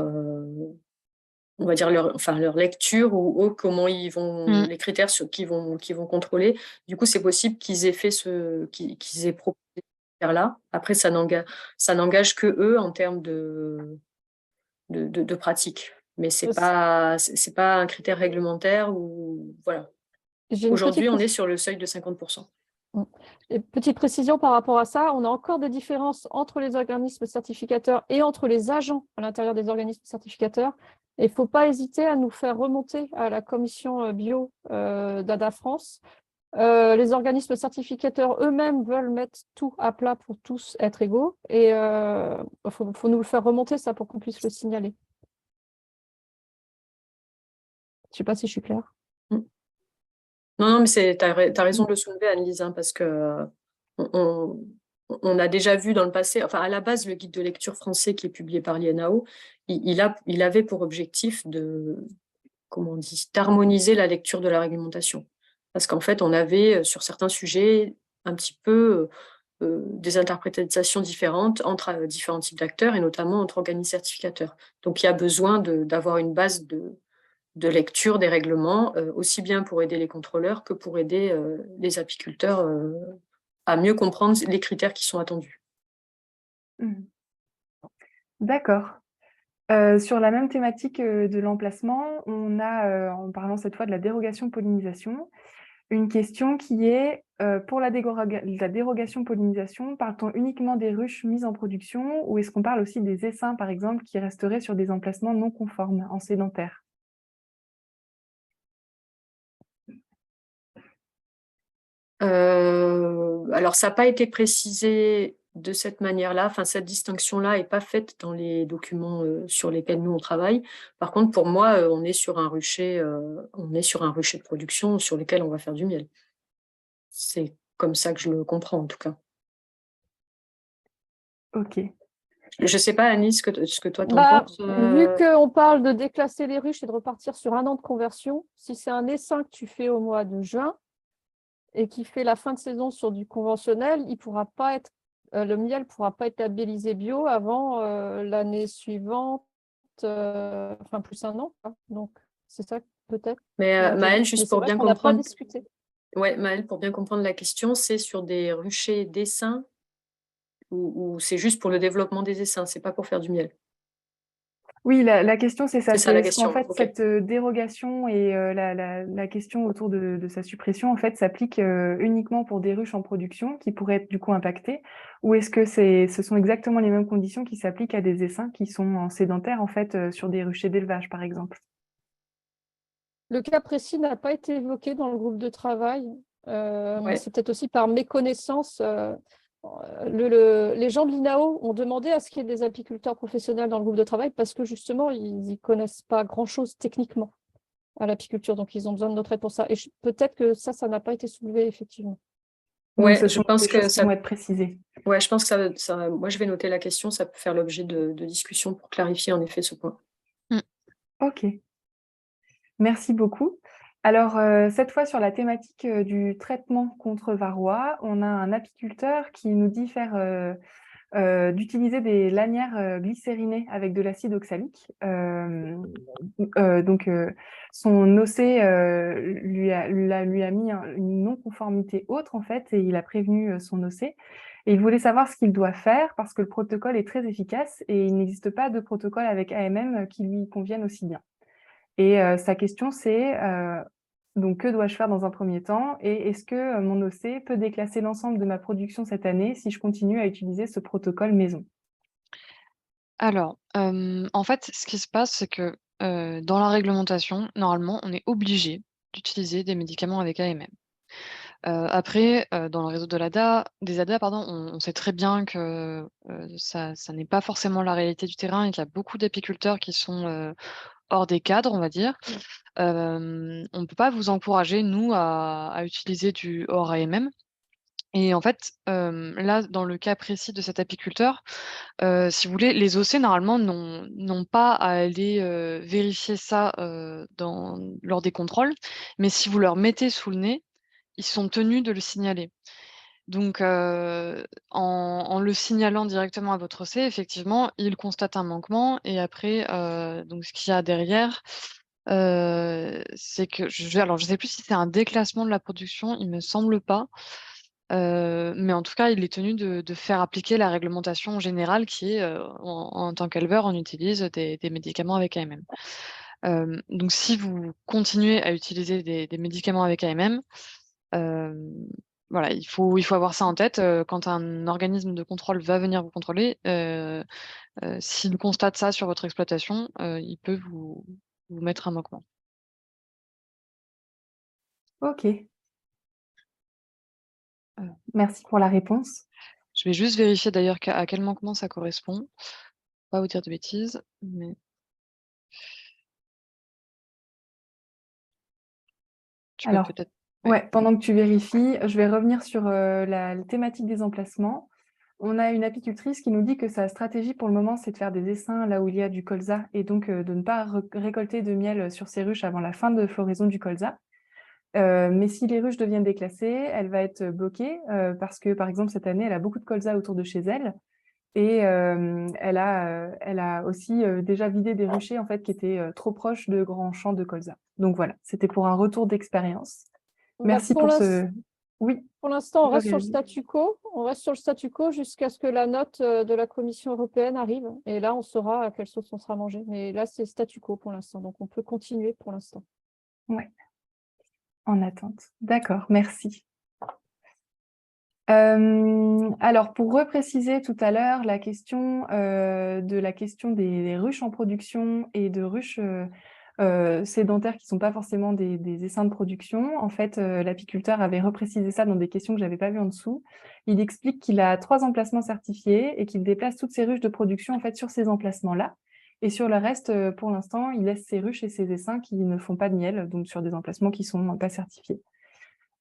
lecture ou comment ils vont, les critères qu'ils vont contrôler. Du coup, c'est possible qu'ils aient fait qu'ils aient proposé ce critère-là. Après, ça n'engage que eux en termes de pratique. Mais c'est pas un critère réglementaire ou voilà. J'ai une Aujourd'hui, petite on est sur le seuil de 50%. Et petite précision par rapport à ça, on a encore des différences entre les organismes certificateurs et entre les agents à l'intérieur des organismes certificateurs. Et il ne faut pas hésiter à nous faire remonter à la commission bio d'ADA France. Les organismes certificateurs eux-mêmes veulent mettre tout à plat pour tous être égaux. Et il faut nous le faire remonter, ça, pour qu'on puisse le signaler. Je ne sais pas si je suis claire. Non, mais tu as raison de le soulever, Anne-Lise, hein, parce que on a déjà vu dans le passé, enfin à la base, le guide de lecture français qui est publié par l'INAO, il avait pour objectif d'harmoniser la lecture de la réglementation. Parce qu'en fait, on avait sur certains sujets un petit peu des interprétations différentes entre différents types d'acteurs et notamment entre organismes certificateurs. Donc il y a besoin d'avoir une base de lecture des règlements, aussi bien pour aider les contrôleurs que pour aider les apiculteurs à mieux comprendre les critères qui sont attendus. D'accord. Sur la même thématique de l'emplacement, on a, en parlant cette fois de la dérogation pollinisation, une question qui est, pour la dérogation pollinisation, parle-t-on uniquement des ruches mises en production ou est-ce qu'on parle aussi des essaims, par exemple, qui resteraient sur des emplacements non conformes, en sédentaire? Alors, ça n'a pas été précisé de cette manière-là. Enfin, cette distinction-là n'est pas faite dans les documents sur lesquels nous on travaille. Par contre, pour moi, on est sur un rucher de production sur lequel on va faire du miel. C'est comme ça que je le comprends, en tout cas. Ok. Je ne sais pas, Annie, ce que toi t'en Bah, penses. vu qu'on parle de déclasser les ruches et de repartir sur 1 an de conversion, si c'est un essaim que tu fais au mois de juin et qui fait la fin de saison sur du conventionnel, il pourra pas être, le miel ne pourra pas être labellisé bio avant l'année suivante, enfin plus 1 an, quoi. Donc, c'est ça peut-être Mais l'intérêt. Maëlle, Mais juste c'est pour vrai bien qu'on n'a pas comprendre, discuté. ouais, Maëlle, pour bien comprendre la question, c'est sur des ruchers d'essaims ou c'est juste pour le développement des essaims, c'est pas pour faire du miel. Oui, la question, c'est ça. C'est ça C'est la est-ce qu'en question. fait, Ok. cette dérogation et la question autour de sa suppression, en fait, s'applique uniquement pour des ruches en production qui pourraient être du coup impactées, ou est-ce que ce sont exactement les mêmes conditions qui s'appliquent à des essaims qui sont en sédentaire, en fait, sur des ruchers d'élevage, par exemple? Le cas précis n'a pas été évoqué dans le groupe de travail, mais Ouais. c'est peut-être aussi par méconnaissance. Les gens de l'INAO ont demandé à ce qu'il y ait des apiculteurs professionnels dans le groupe de travail parce que justement, ils n'y connaissent pas grand-chose techniquement à l'apiculture, donc ils ont besoin de notre aide pour ça. Et peut-être que ça n'a pas été soulevé, effectivement. Donc, Ouais, ce je sont pense des que choses qui ça. vont être précisées. Ouais, je pense que moi, je vais noter la question. Ça peut faire l'objet de discussions pour clarifier en effet ce point. Ok. Merci beaucoup. Alors, cette fois, sur la thématique du traitement contre varroa, on a un apiculteur qui nous dit d'utiliser des lanières glycérinées avec de l'acide oxalique. Donc, son OC lui a mis une non-conformité autre, en fait, et il a prévenu son OC. Et il voulait savoir ce qu'il doit faire parce que le protocole est très efficace et il n'existe pas de protocole avec AMM qui lui convienne aussi bien. Et sa question, c'est donc que dois-je faire dans un premier temps et est-ce que mon OC peut déclasser l'ensemble de ma production cette année si je continue à utiliser ce protocole maison? Alors, en fait, ce qui se passe, c'est que, dans la réglementation, normalement, on est obligé d'utiliser des médicaments avec AMM. Après, dans le réseau des ADA, pardon, on sait très bien que, ça n'est pas forcément la réalité du terrain et qu'il y a beaucoup d'apiculteurs qui sont, hors des cadres, on va dire. On ne peut pas vous encourager, nous, à utiliser du hors AMM et en fait, là, dans le cas précis de cet apiculteur, si vous voulez, les OC normalement n'ont pas à aller, vérifier ça, lors des contrôles, mais si vous leur mettez sous le nez, ils sont tenus de le signaler. Donc, en le signalant directement à votre OC, effectivement, ils constatent un manquement et après, donc ce qu'il y a derrière, c'est que alors je sais plus si c'est un déclassement de la production, il me semble pas. Mais en tout cas, il est tenu de faire appliquer la réglementation générale qui est, en tant qu'éleveur, on utilise des médicaments avec AMM. Donc si vous continuez à utiliser des médicaments avec AMM, voilà, il faut avoir ça en tête, quand un organisme de contrôle va venir vous contrôler, s'il constate ça sur votre exploitation, il peut vous mettre un manquement. Ok, Heu, merci pour la réponse. je vais juste vérifier d'ailleurs à quel manquement ça correspond. Pas vous dire de bêtises, mais tu peux Alors, peut-être ouais. ouais, pendant que tu vérifies, je vais revenir sur la thématique des emplacements. On a une apicultrice qui nous dit que sa stratégie pour le moment, c'est de faire des essaims là où il y a du colza et donc de ne pas récolter de miel sur ses ruches avant la fin de floraison du colza. Mais si les ruches deviennent déclassées, elle va être bloquée parce que, par exemple, cette année, elle a beaucoup de colza autour de chez elle et elle a aussi déjà vidé des ruchers en fait, qui étaient trop proches de grands champs de colza. Donc voilà, c'était pour un retour d'expérience. Bah, Merci pour ce... Oui, pour l'instant, on tu veux reste sur le réagir? statu quo. On reste sur le statu quo jusqu'à ce que la note de la Commission européenne arrive. Et là, on saura à quelle sauce on sera mangé. Mais là, c'est statu quo pour l'instant. Donc, on peut continuer pour l'instant. Ouais, en attente. D'accord, merci. Alors, pour repréciser tout à l'heure la question des ruches en production et de ruches sédentaires qui ne sont pas forcément des essaims de production, en fait, l'apiculteur avait reprécisé ça dans des questions que je n'avais pas vues en dessous. Il explique qu'il a 3 emplacements certifiés et qu'il déplace toutes ses ruches de production en fait, sur ces emplacements-là. Et sur le reste, pour l'instant, il laisse ses ruches et ses essaims qui ne font pas de miel, donc sur des emplacements qui ne sont pas certifiés.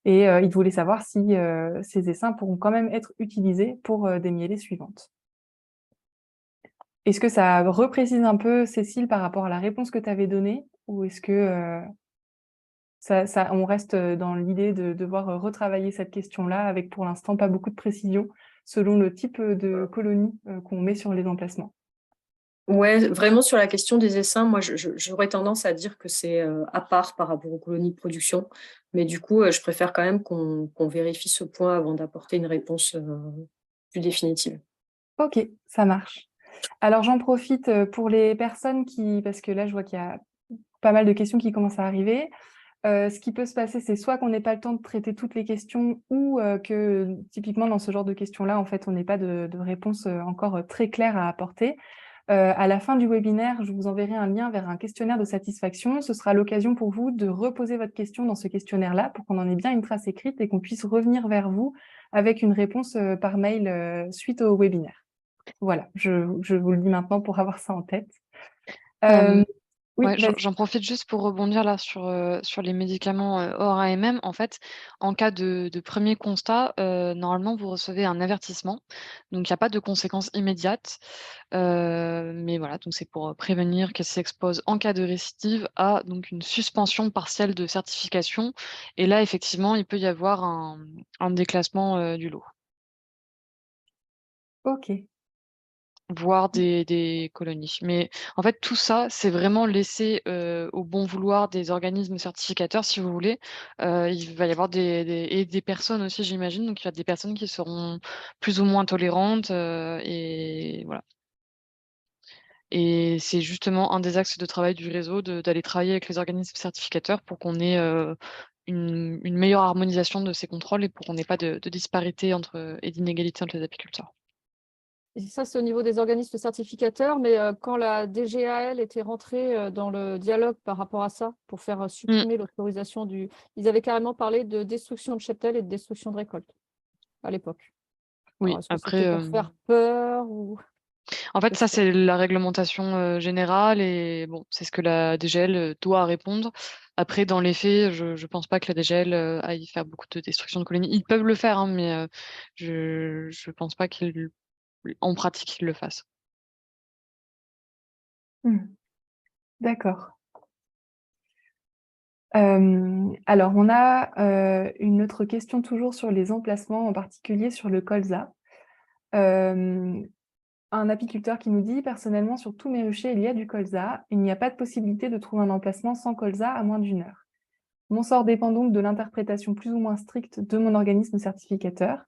Et il voulait savoir si ces essaims pourront quand même être utilisés pour des mielées suivantes. Est-ce que ça reprécise un peu, Cécile, par rapport à la réponse que tu avais donnée, ou est-ce que on reste dans l'idée de devoir retravailler cette question-là avec pour l'instant pas beaucoup de précision selon le type de colonie qu'on met sur les emplacements? Ouais, vraiment sur la question des essaims, moi j'aurais tendance à dire que c'est à part par rapport aux colonies de production. Mais du coup, je préfère quand même qu'on vérifie ce point avant d'apporter une réponse plus définitive. Ok, ça marche. Alors j'en profite pour les personnes parce que là je vois qu'il y a pas mal de questions qui commencent à arriver. Ce qui peut se passer, c'est soit qu'on n'ait pas le temps de traiter toutes les questions ou que typiquement dans ce genre de questions-là, en fait, on n'ait pas de réponse encore très claire à apporter. À la fin du webinaire, je vous enverrai un lien vers un questionnaire de satisfaction. Ce sera l'occasion pour vous de reposer votre question dans ce questionnaire-là pour qu'on en ait bien une trace écrite et qu'on puisse revenir vers vous avec une réponse par mail suite au webinaire. Voilà, je vous le dis maintenant pour avoir ça en tête. Oui, Ouais, vas-y. j'en profite juste pour rebondir là sur les médicaments hors AMM. En fait, en cas de premier constat, normalement, vous recevez un avertissement. Donc, il n'y a pas de conséquences immédiates. Mais voilà, donc c'est pour prévenir qu'elle s'expose en cas de récidive à donc une suspension partielle de certification. Et là, effectivement, il peut y avoir un déclassement du lot, Ok. voire des colonies. Mais en fait, tout ça, c'est vraiment laissé au bon vouloir des organismes certificateurs, si vous voulez. Il va y avoir et des personnes aussi, j'imagine. Donc, il y a des personnes qui seront plus ou moins tolérantes. Et voilà. Et c'est justement un des axes de travail du réseau, d'aller travailler avec les organismes certificateurs pour qu'on ait une meilleure harmonisation de ces contrôles et pour qu'on n'ait pas de disparité et d'inégalité entre les apiculteurs. Et ça, c'est au niveau des organismes certificateurs, mais quand la DGAL était rentrée dans le dialogue par rapport à ça, pour faire supprimer l'autorisation ils avaient carrément parlé de destruction de cheptel et de destruction de récolte à l'époque. Alors, Oui, est-ce que c'était après, pour faire peur ou en fait, je ça, sais pas. c'est la réglementation générale et bon, c'est ce que la DGL doit répondre. Après, dans les faits, je ne pense pas que la DGL aille faire beaucoup de destruction de colonies. Ils peuvent le faire, hein, mais je ne pense pas qu'en pratique, ils le fassent. D'accord. Alors, on a une autre question toujours sur les emplacements, en particulier sur le colza. Un apiculteur qui nous dit: personnellement, sur tous mes ruchers, il y a du colza. Il n'y a pas de possibilité de trouver un emplacement sans colza à moins d'1 heure. Mon sort dépend donc de l'interprétation plus ou moins stricte de mon organisme certificateur.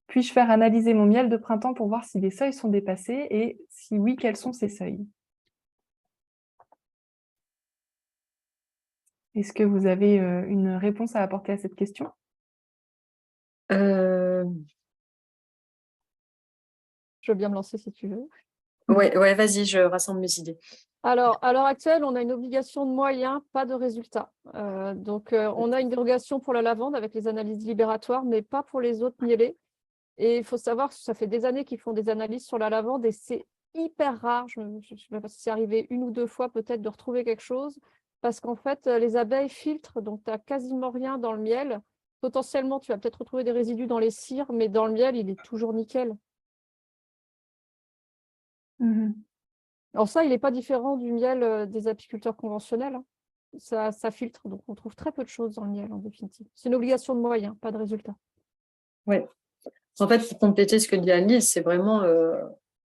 Puis-je faire analyser mon miel de printemps pour voir si les seuils sont dépassés et si oui, quels sont ces seuils? Est-ce que vous avez une réponse à apporter à cette question? Euh, Je veux bien me lancer si tu veux. ouais, vas-y, je rassemble mes idées. Alors, à l'heure actuelle, on a une obligation de moyens, pas de résultats. Donc, on a une dérogation pour la lavande avec les analyses libératoires, mais pas pour les autres mielés. Et il faut savoir que ça fait des années qu'ils font des analyses sur la lavande et c'est hyper rare. Je ne sais pas si c'est arrivé 1 ou 2 fois peut-être de retrouver quelque chose. Parce qu'en fait, les abeilles filtrent, donc tu n'as quasiment rien dans le miel. Potentiellement, tu vas peut-être retrouver des résidus dans les cires, mais dans le miel, il est toujours nickel. Alors ça, il n'est pas différent du miel des apiculteurs conventionnels, hein. Ça filtre, donc on trouve très peu de choses dans le miel en définitive. C'est une obligation de moyens, pas de résultat. Ouais. En fait, pour compléter ce que dit Annelise, c'est vraiment.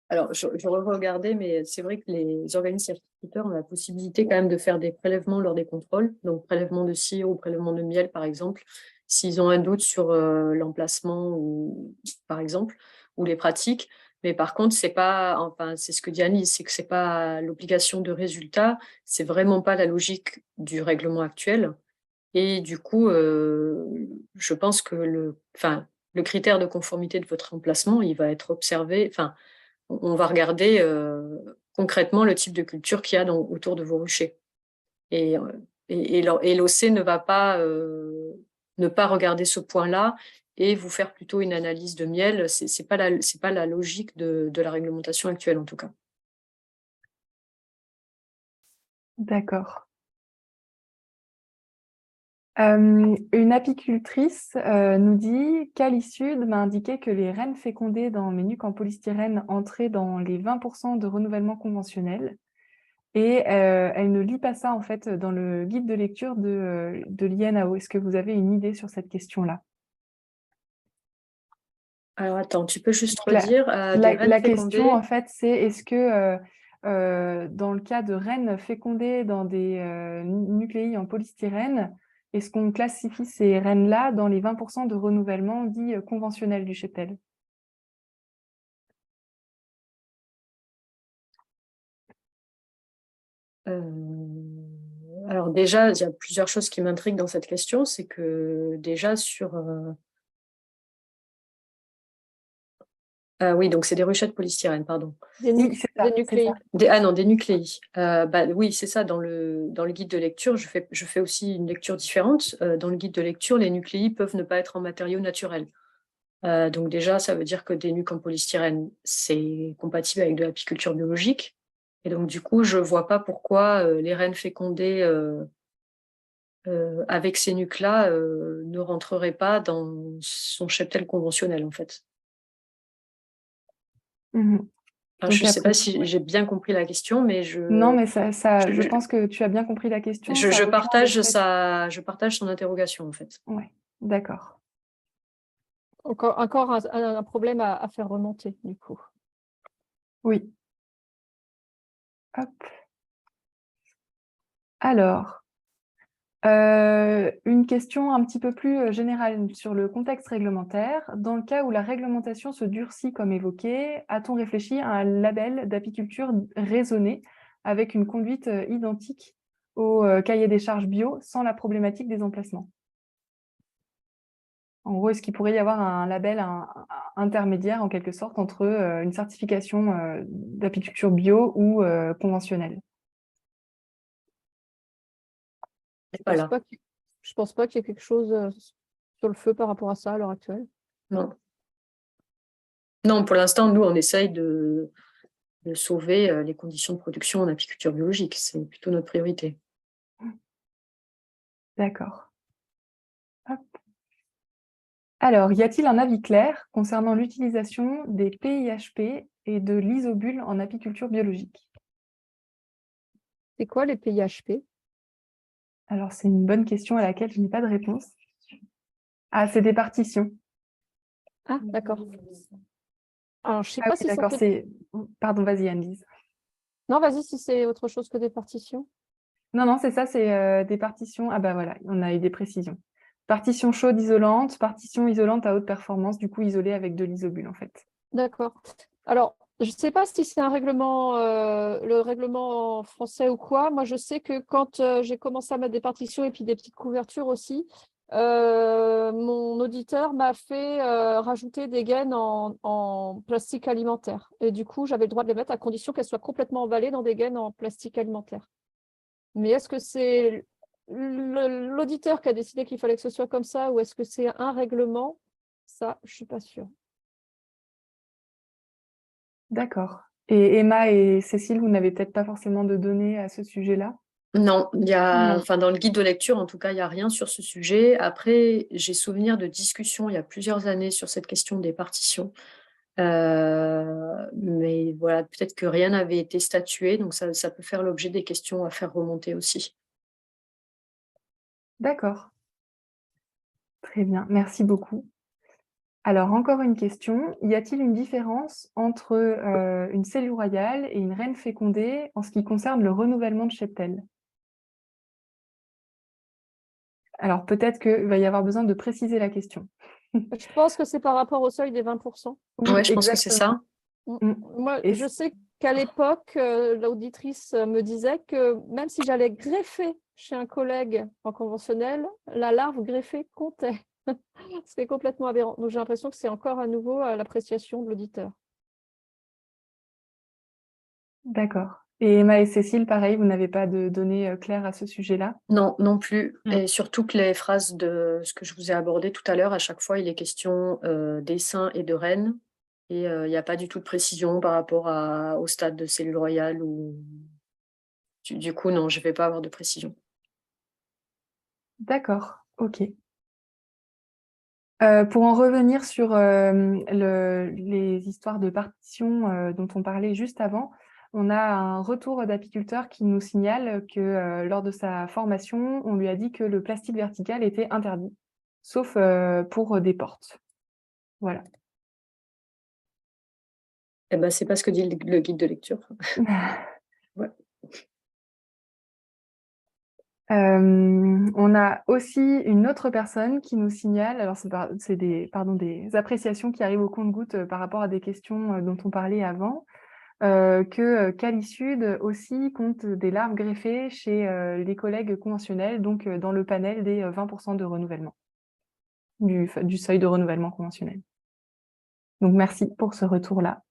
Alors, je regardais, mais c'est vrai que les organismes certificateurs ont la possibilité quand même de faire des prélèvements lors des contrôles, donc prélèvement de cire ou prélèvement de miel, par exemple, s'ils ont un doute sur l'emplacement, ou, par exemple, ou les pratiques. Mais par contre, c'est pas, enfin, c'est ce que dit Annelise, c'est que c'est pas l'obligation de résultat, c'est vraiment pas la logique du règlement actuel. Et du coup, je pense que le critère de conformité de votre emplacement, il va être observé. Enfin, on va regarder concrètement le type de culture qu'il y a autour de vos ruchers. Et l'OC ne va pas ne pas regarder ce point-là et vous faire plutôt une analyse de miel. C'est pas la logique de la réglementation actuelle, en tout cas. D'accord. Une apicultrice nous dit qu'Alisud m'a indiqué que les reines fécondées dans mes nuques en polystyrène entraient dans les 20% de renouvellement conventionnel. Et elle ne lit pas ça en fait dans le guide de lecture de l'INAO. Est-ce que vous avez une idée sur cette question-là? Alors, attends, tu peux juste Donc, redire des reines la question, fécondées. en fait, c'est est-ce que dans le cas de reines fécondées dans des nucléi en polystyrène, est-ce qu'on classifie ces reines-là dans les 20% de renouvellement dit conventionnel du cheptel? Alors déjà, il y a plusieurs choses qui m'intriguent dans cette question. C'est que déjà sur... oui, donc c'est des ruchettes polystyrène, pardon. Oui, c'est ça, Des c'est nucléi. ça. Ah non, des nucléi. Oui, c'est ça. Dans le guide de lecture, je fais aussi une lecture différente. Dans le guide de lecture, les nucléi peuvent ne pas être en matériaux naturels. Donc déjà, ça veut dire que des nuques en polystyrène, c'est compatible avec de l'apiculture biologique. Et donc du coup, je ne vois pas pourquoi les reines fécondées avec ces nuques-là ne rentreraient pas dans son cheptel conventionnel, en fait. Mhm. Alors, je ne sais pas si j'ai bien compris la question, mais Non, mais je pense que tu as bien compris la question. je partage son interrogation, en fait. Ouais, d'accord. Encore un problème à faire remonter, du coup. Oui. Hop. Alors, une question un petit peu plus générale sur le contexte réglementaire. Dans le cas où la réglementation se durcit comme évoqué, a-t-on réfléchi à un label d'apiculture raisonnée avec une conduite identique au cahier des charges bio sans la problématique des emplacements? En gros, est-ce qu'il pourrait y avoir un label intermédiaire en quelque sorte entre une certification d'apiculture bio ou conventionnelle? Voilà. Je pense pas qu'il y ait quelque chose sur le feu par rapport à ça à l'heure actuelle. Non. Non, pour l'instant, nous, on essaye de sauver les conditions de production en apiculture biologique. C'est plutôt notre priorité. D'accord. Hop. Alors, y a-t-il un avis clair concernant l'utilisation des PIHP et de l'isobule en apiculture biologique? C'est quoi les PIHP? Alors, c'est une bonne question à laquelle je n'ai pas de réponse. Ah, c'est des partitions. Ah, d'accord. Alors, je sais Ah pas oui, si ça d'accord, fait... c'est... Pardon, vas-y, Anne-Lise. Non, vas-y, si c'est autre chose que des partitions. Non, non, c'est ça, c'est des partitions. Ah bah voilà, on a eu des précisions. Partition chaude isolante, partition isolante à haute performance, du coup isolée avec de l'isobule en fait. D'accord. Alors, je ne sais pas si c'est un règlement, le règlement français ou quoi. Moi, je sais que quand j'ai commencé à mettre des partitions et puis des petites couvertures aussi, mon auditeur m'a fait rajouter des gaines en plastique alimentaire. Et du coup, j'avais le droit de les mettre à condition qu'elles soient complètement emballées dans des gaines en plastique alimentaire. Mais est-ce que c'est l'auditeur qui a décidé qu'il fallait que ce soit comme ça ou est-ce que c'est un règlement? Ça, je ne suis pas sûre. D'accord. Et Emma et Cécile, vous n'avez peut-être pas forcément de données à ce sujet-là? Non, Non. enfin, dans le guide de lecture, en tout cas, il n'y a rien sur ce sujet. Après, j'ai souvenir de discussions il y a plusieurs années sur cette question des partitions. Mais voilà, peut-être que rien n'avait été statué, donc ça peut faire l'objet des questions à faire remonter aussi. D'accord. Très bien, merci beaucoup. Alors, encore une question. Y a-t-il une différence entre une cellule royale et une reine fécondée en ce qui concerne le renouvellement de cheptel? Alors, peut-être qu'il va y avoir besoin de préciser la question. Je pense que c'est par rapport au seuil des 20%. Oui, Ouais, je pense que c'est ça. Moi, Et je sais qu'à l'époque, l'auditrice me disait que même si j'allais greffer chez un collègue en conventionnel, la larve greffée comptait. C'est complètement aberrant. Donc, j'ai l'impression que c'est encore à nouveau à l'appréciation de l'auditeur. D'accord. Et Emma et Cécile, pareil, vous n'avez pas de données claires à ce sujet-là? Non, non plus. Mm. Et surtout que les phrases de ce que je vous ai abordé tout à l'heure, à chaque fois, il est question d'essaim et de reine. Et il n'y a pas du tout de précision par rapport au stade de cellule royale. Du coup, non, je ne vais pas avoir de précision. D'accord. Ok. Pour en revenir sur les histoires de partition dont on parlait juste avant, on a un retour d'apiculteur qui nous signale que lors de sa formation, on lui a dit que le plastique vertical était interdit, sauf pour des portes. Voilà. Eh ben, c'est pas ce que dit le guide de lecture. Ouais. On a aussi une autre personne qui nous signale, alors c'est des appréciations qui arrivent au compte-gouttes par rapport à des questions dont on parlait avant, que Calisude aussi compte des larves greffées chez les collègues conventionnels, donc dans le panel des 20% de renouvellement, du seuil de renouvellement conventionnel. Donc merci pour ce retour-là.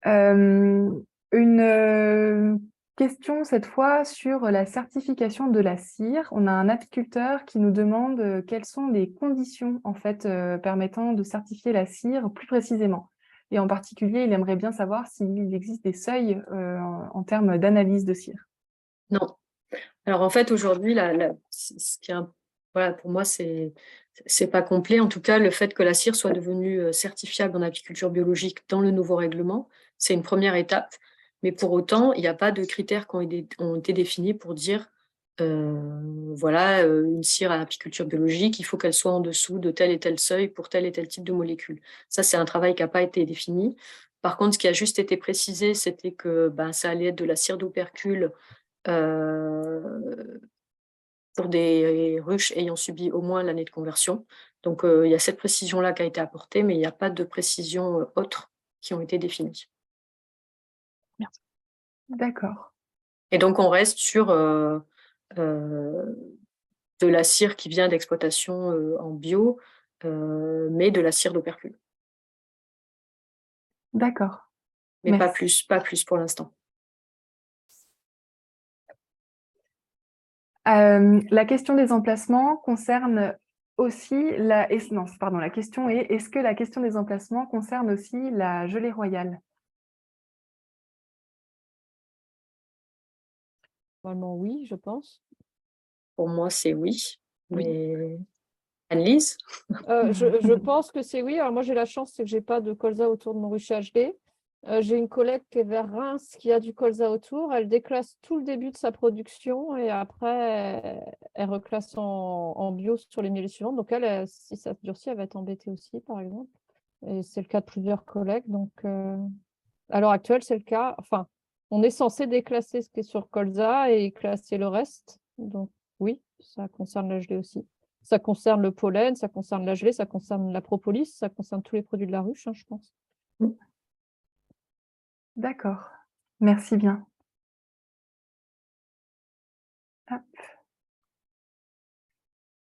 Une question cette fois sur la certification de la cire. On a un apiculteur qui nous demande quelles sont les conditions en fait permettant de certifier la cire plus précisément. Et en particulier, il aimerait bien savoir s'il existe des seuils en termes d'analyse de cire. Non. Alors en fait, aujourd'hui, ce qui est voilà, pour moi, c'est pas complet. En tout cas, le fait que la cire soit devenue certifiable en apiculture biologique dans le nouveau règlement, c'est une première étape. Mais pour autant, il n'y a pas de critères qui ont été définis pour dire voilà, une cire à apiculture biologique, il faut qu'elle soit en dessous de tel et tel seuil pour tel et tel type de molécule. Ça, c'est un travail qui n'a pas été défini. Par contre, ce qui a juste été précisé, c'était que ça allait être de la cire d'opercule pour des ruches ayant subi au moins l'année de conversion. Donc, il y a cette précision-là qui a été apportée, mais il n'y a pas de précisions autres qui ont été définies. Merci. D'accord. Et donc, on reste sur de la cire qui vient d'exploitation en bio, mais de la cire d'opercule. D'accord. Mais pas Merci. plus pour l'instant. La question des emplacements concerne aussi la question est, est-ce que la question des emplacements concerne aussi la gelée royale? Normalement, oui, je pense. Pour moi, c'est oui. Oui. Mais Anne-Lise? Je pense que c'est oui. Alors moi, j'ai la chance, c'est que j'ai pas de colza autour de mon rucher HD. J'ai une collègue qui est vers Reims qui a du colza autour. Elle déclasse tout le début de sa production et après, elle reclasse en bio sur les mielées suivantes. Donc elle, si ça durcit, elle va être embêtée aussi, par exemple. Et c'est le cas de plusieurs collègues. Donc à l'heure actuelle, c'est le cas. Enfin, on est censé déclasser ce qui est sur colza et classer le reste. Donc oui, ça concerne la gelée aussi. Ça concerne le pollen, ça concerne la gelée, ça concerne la propolis, ça concerne tous les produits de la ruche, je pense. D'accord. Merci bien. Hop.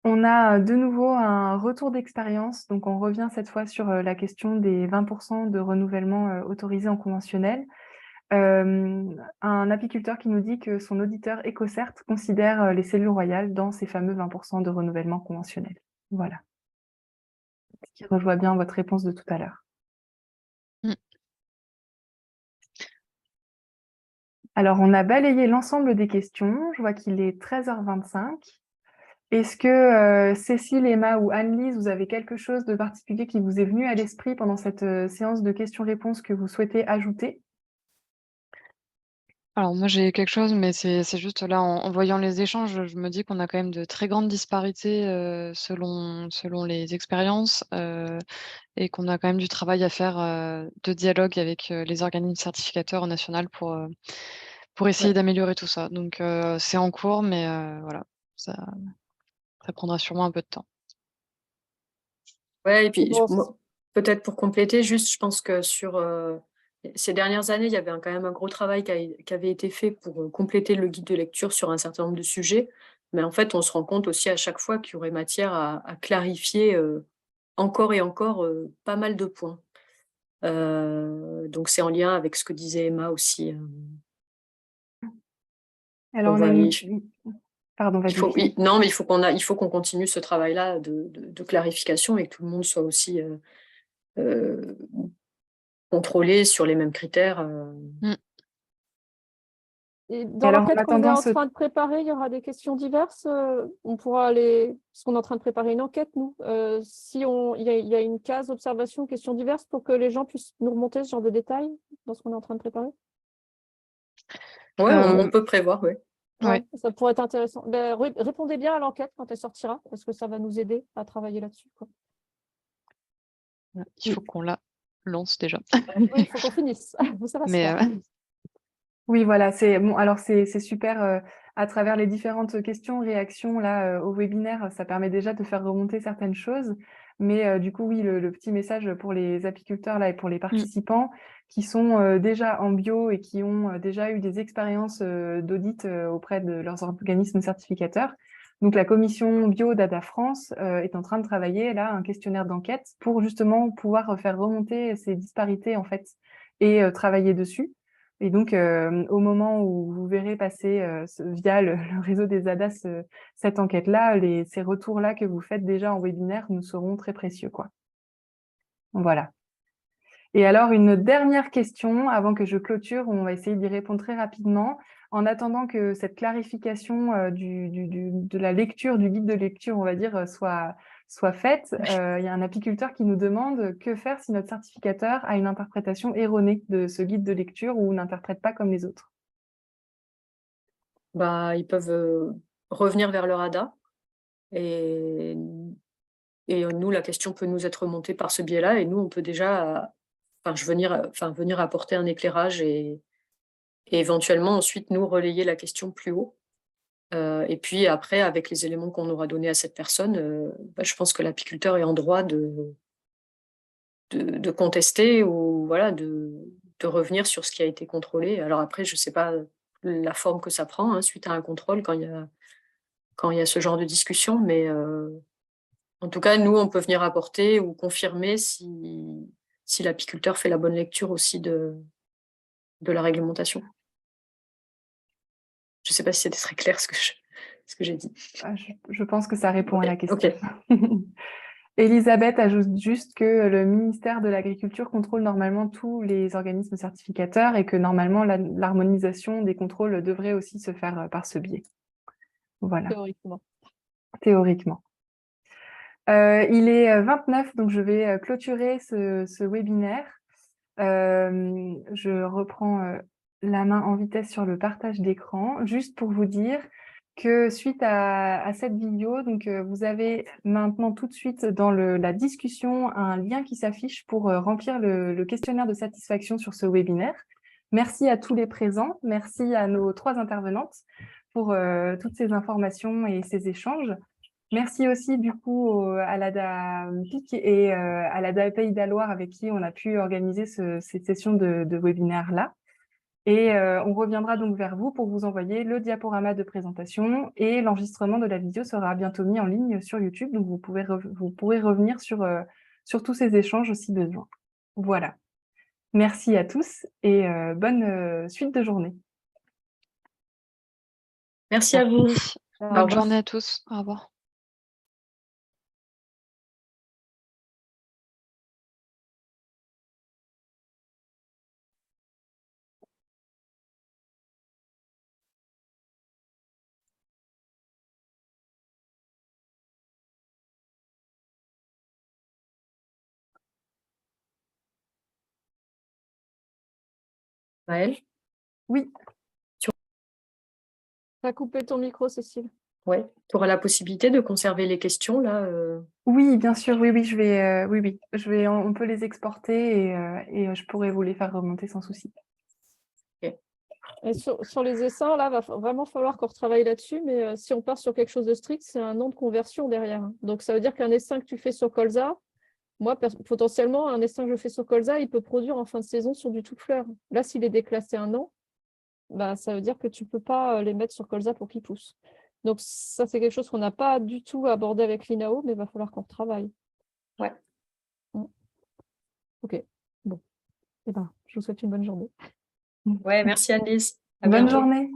On a de nouveau un retour d'expérience. Donc, on revient cette fois sur la question des 20% de renouvellement autorisés en conventionnel. Un apiculteur qui nous dit que son auditeur EcoCert considère les cellules royales dans ces fameux 20% de renouvellement conventionnel. Voilà. Ce qui rejoint bien votre réponse de tout à l'heure. Alors, on a balayé l'ensemble des questions. Je vois qu'il est 13h25. Est-ce que Cécile, Emma ou Anne-Lise, vous avez quelque chose de particulier qui vous est venu à l'esprit pendant cette séance de questions-réponses que vous souhaitez ajouter? Alors moi j'ai quelque chose, mais c'est juste là en voyant les échanges, je me dis qu'on a quand même de très grandes disparités selon les expériences et qu'on a quand même du travail à faire de dialogue avec les organismes certificateurs au national pour essayer Ouais. d'améliorer tout ça. Donc c'est en cours, mais voilà, ça prendra sûrement un peu de temps. Ouais, et puis Bon, peut-être pour compléter, juste, je pense que sur ces dernières années, il y avait quand même un gros travail qui avait été fait pour compléter le guide de lecture sur un certain nombre de sujets. Mais en fait, on se rend compte aussi à chaque fois qu'il y aurait matière à clarifier encore et encore pas mal de points. Donc c'est en lien avec ce que disait Emma aussi. Alors, Donc on a voilà, Pardon, vas-y. non, mais il faut qu'on continue ce travail-là de clarification et que tout le monde soit aussi contrôlé sur les mêmes critères. Et dans alors, en l'enquête qu'on est attendant en train de préparer, il y aura des questions diverses. On pourra parce qu'on est en train de préparer une enquête, nous. Il y a une case observation, questions diverses pour que les gens puissent nous remonter ce genre de détails dans ce qu'on est en train de préparer. Ouais, Euh, on peut prévoir, oui. Ouais. Ça pourrait être intéressant. Ben, répondez bien à l'enquête quand elle sortira, parce que ça va nous aider à travailler là-dessus, quoi. Il faut qu'on la lance déjà. Oui, il faut qu'on finisse. Ça va se Mais faire. Oui, voilà, c'est bon. Alors c'est super à travers les différentes questions, réactions là au webinaire, ça permet déjà de faire remonter certaines choses. Mais du coup, oui, le petit message pour les apiculteurs là et pour les participants qui sont déjà en bio et qui ont déjà eu des expériences d'audit auprès de leurs organismes certificateurs. Donc la commission bio d'ADA France est en train de travailler là un questionnaire d'enquête pour justement pouvoir faire remonter ces disparités en fait et travailler dessus. Et donc, au moment où vous verrez passer via le réseau des ADA cette enquête-là, ces retours-là que vous faites déjà en webinaire nous seront très précieux, quoi. Voilà. Et alors, une dernière question avant que je clôture, on va essayer d'y répondre très rapidement. En attendant que cette clarification de la lecture, du guide de lecture, on va dire, soit faite, il y a un apiculteur qui nous demande que faire si notre certificateur a une interprétation erronée de ce guide de lecture ou n'interprète pas comme les autres. Bah, ils peuvent revenir vers leur ADA et nous, la question peut nous être remontée par ce biais-là et nous, on peut déjà venir apporter un éclairage et éventuellement ensuite nous relayer la question plus haut. Et puis après, avec les éléments qu'on aura donnés à cette personne, je pense que l'apiculteur est en droit de contester ou voilà, de revenir sur ce qui a été contrôlé. Alors après, je ne sais pas la forme que ça prend hein, suite à un contrôle quand il y a ce genre de discussion, mais en tout cas, nous, on peut venir apporter ou confirmer si l'apiculteur fait la bonne lecture aussi de la réglementation. Je ne sais pas si c'était très clair ce que j'ai dit. Je pense que ça répond à la question. Ok. Elisabeth ajoute juste que le ministère de l'Agriculture contrôle normalement tous les organismes certificateurs et que normalement l'harmonisation des contrôles devrait aussi se faire par ce biais. Voilà. Théoriquement. Il est 29, donc je vais clôturer ce webinaire. Je reprends la main en vitesse sur le partage d'écran, juste pour vous dire que suite à cette vidéo, donc, vous avez maintenant tout de suite dans la discussion un lien qui s'affiche pour remplir le questionnaire de satisfaction sur ce webinaire. Merci à tous les présents, merci à nos 3 intervenantes pour toutes ces informations et ces échanges. Merci aussi du coup à l'ADA PIC et à l'ADA Pays de la Loire avec qui on a pu organiser cette session de webinaire-là. Et on reviendra donc vers vous pour vous envoyer le diaporama de présentation et l'enregistrement de la vidéo sera bientôt mis en ligne sur YouTube. Donc vous pourrez revenir sur tous ces échanges si besoin. Voilà. Merci à tous et bonne suite de journée. Merci à vous. Bonne journée à tous. Au revoir. Maëlle? Oui. Tu as coupé ton micro, Cécile. Ouais. Tu auras la possibilité de conserver les questions là Oui, bien sûr, oui, je vais, on peut les exporter et je pourrai vous les faire remonter sans souci. Okay. Et sur les essaims, là, va vraiment falloir qu'on retravaille là-dessus, mais si on part sur quelque chose de strict, c'est un an de conversion derrière. Donc ça veut dire qu'un essaim que tu fais sur colza, moi, potentiellement, un essaim que je fais sur colza, il peut produire en fin de saison sur du tout-fleur. Là, s'il est déclassé un an, bah, ça veut dire que tu ne peux pas les mettre sur colza pour qu'ils poussent. Donc ça, c'est quelque chose qu'on n'a pas du tout abordé avec l'INAO, mais il va falloir qu'on retravaille. Ouais. Ok, bon. Eh ben, je vous souhaite une bonne journée. Ouais, merci Annelise. Bonne journée.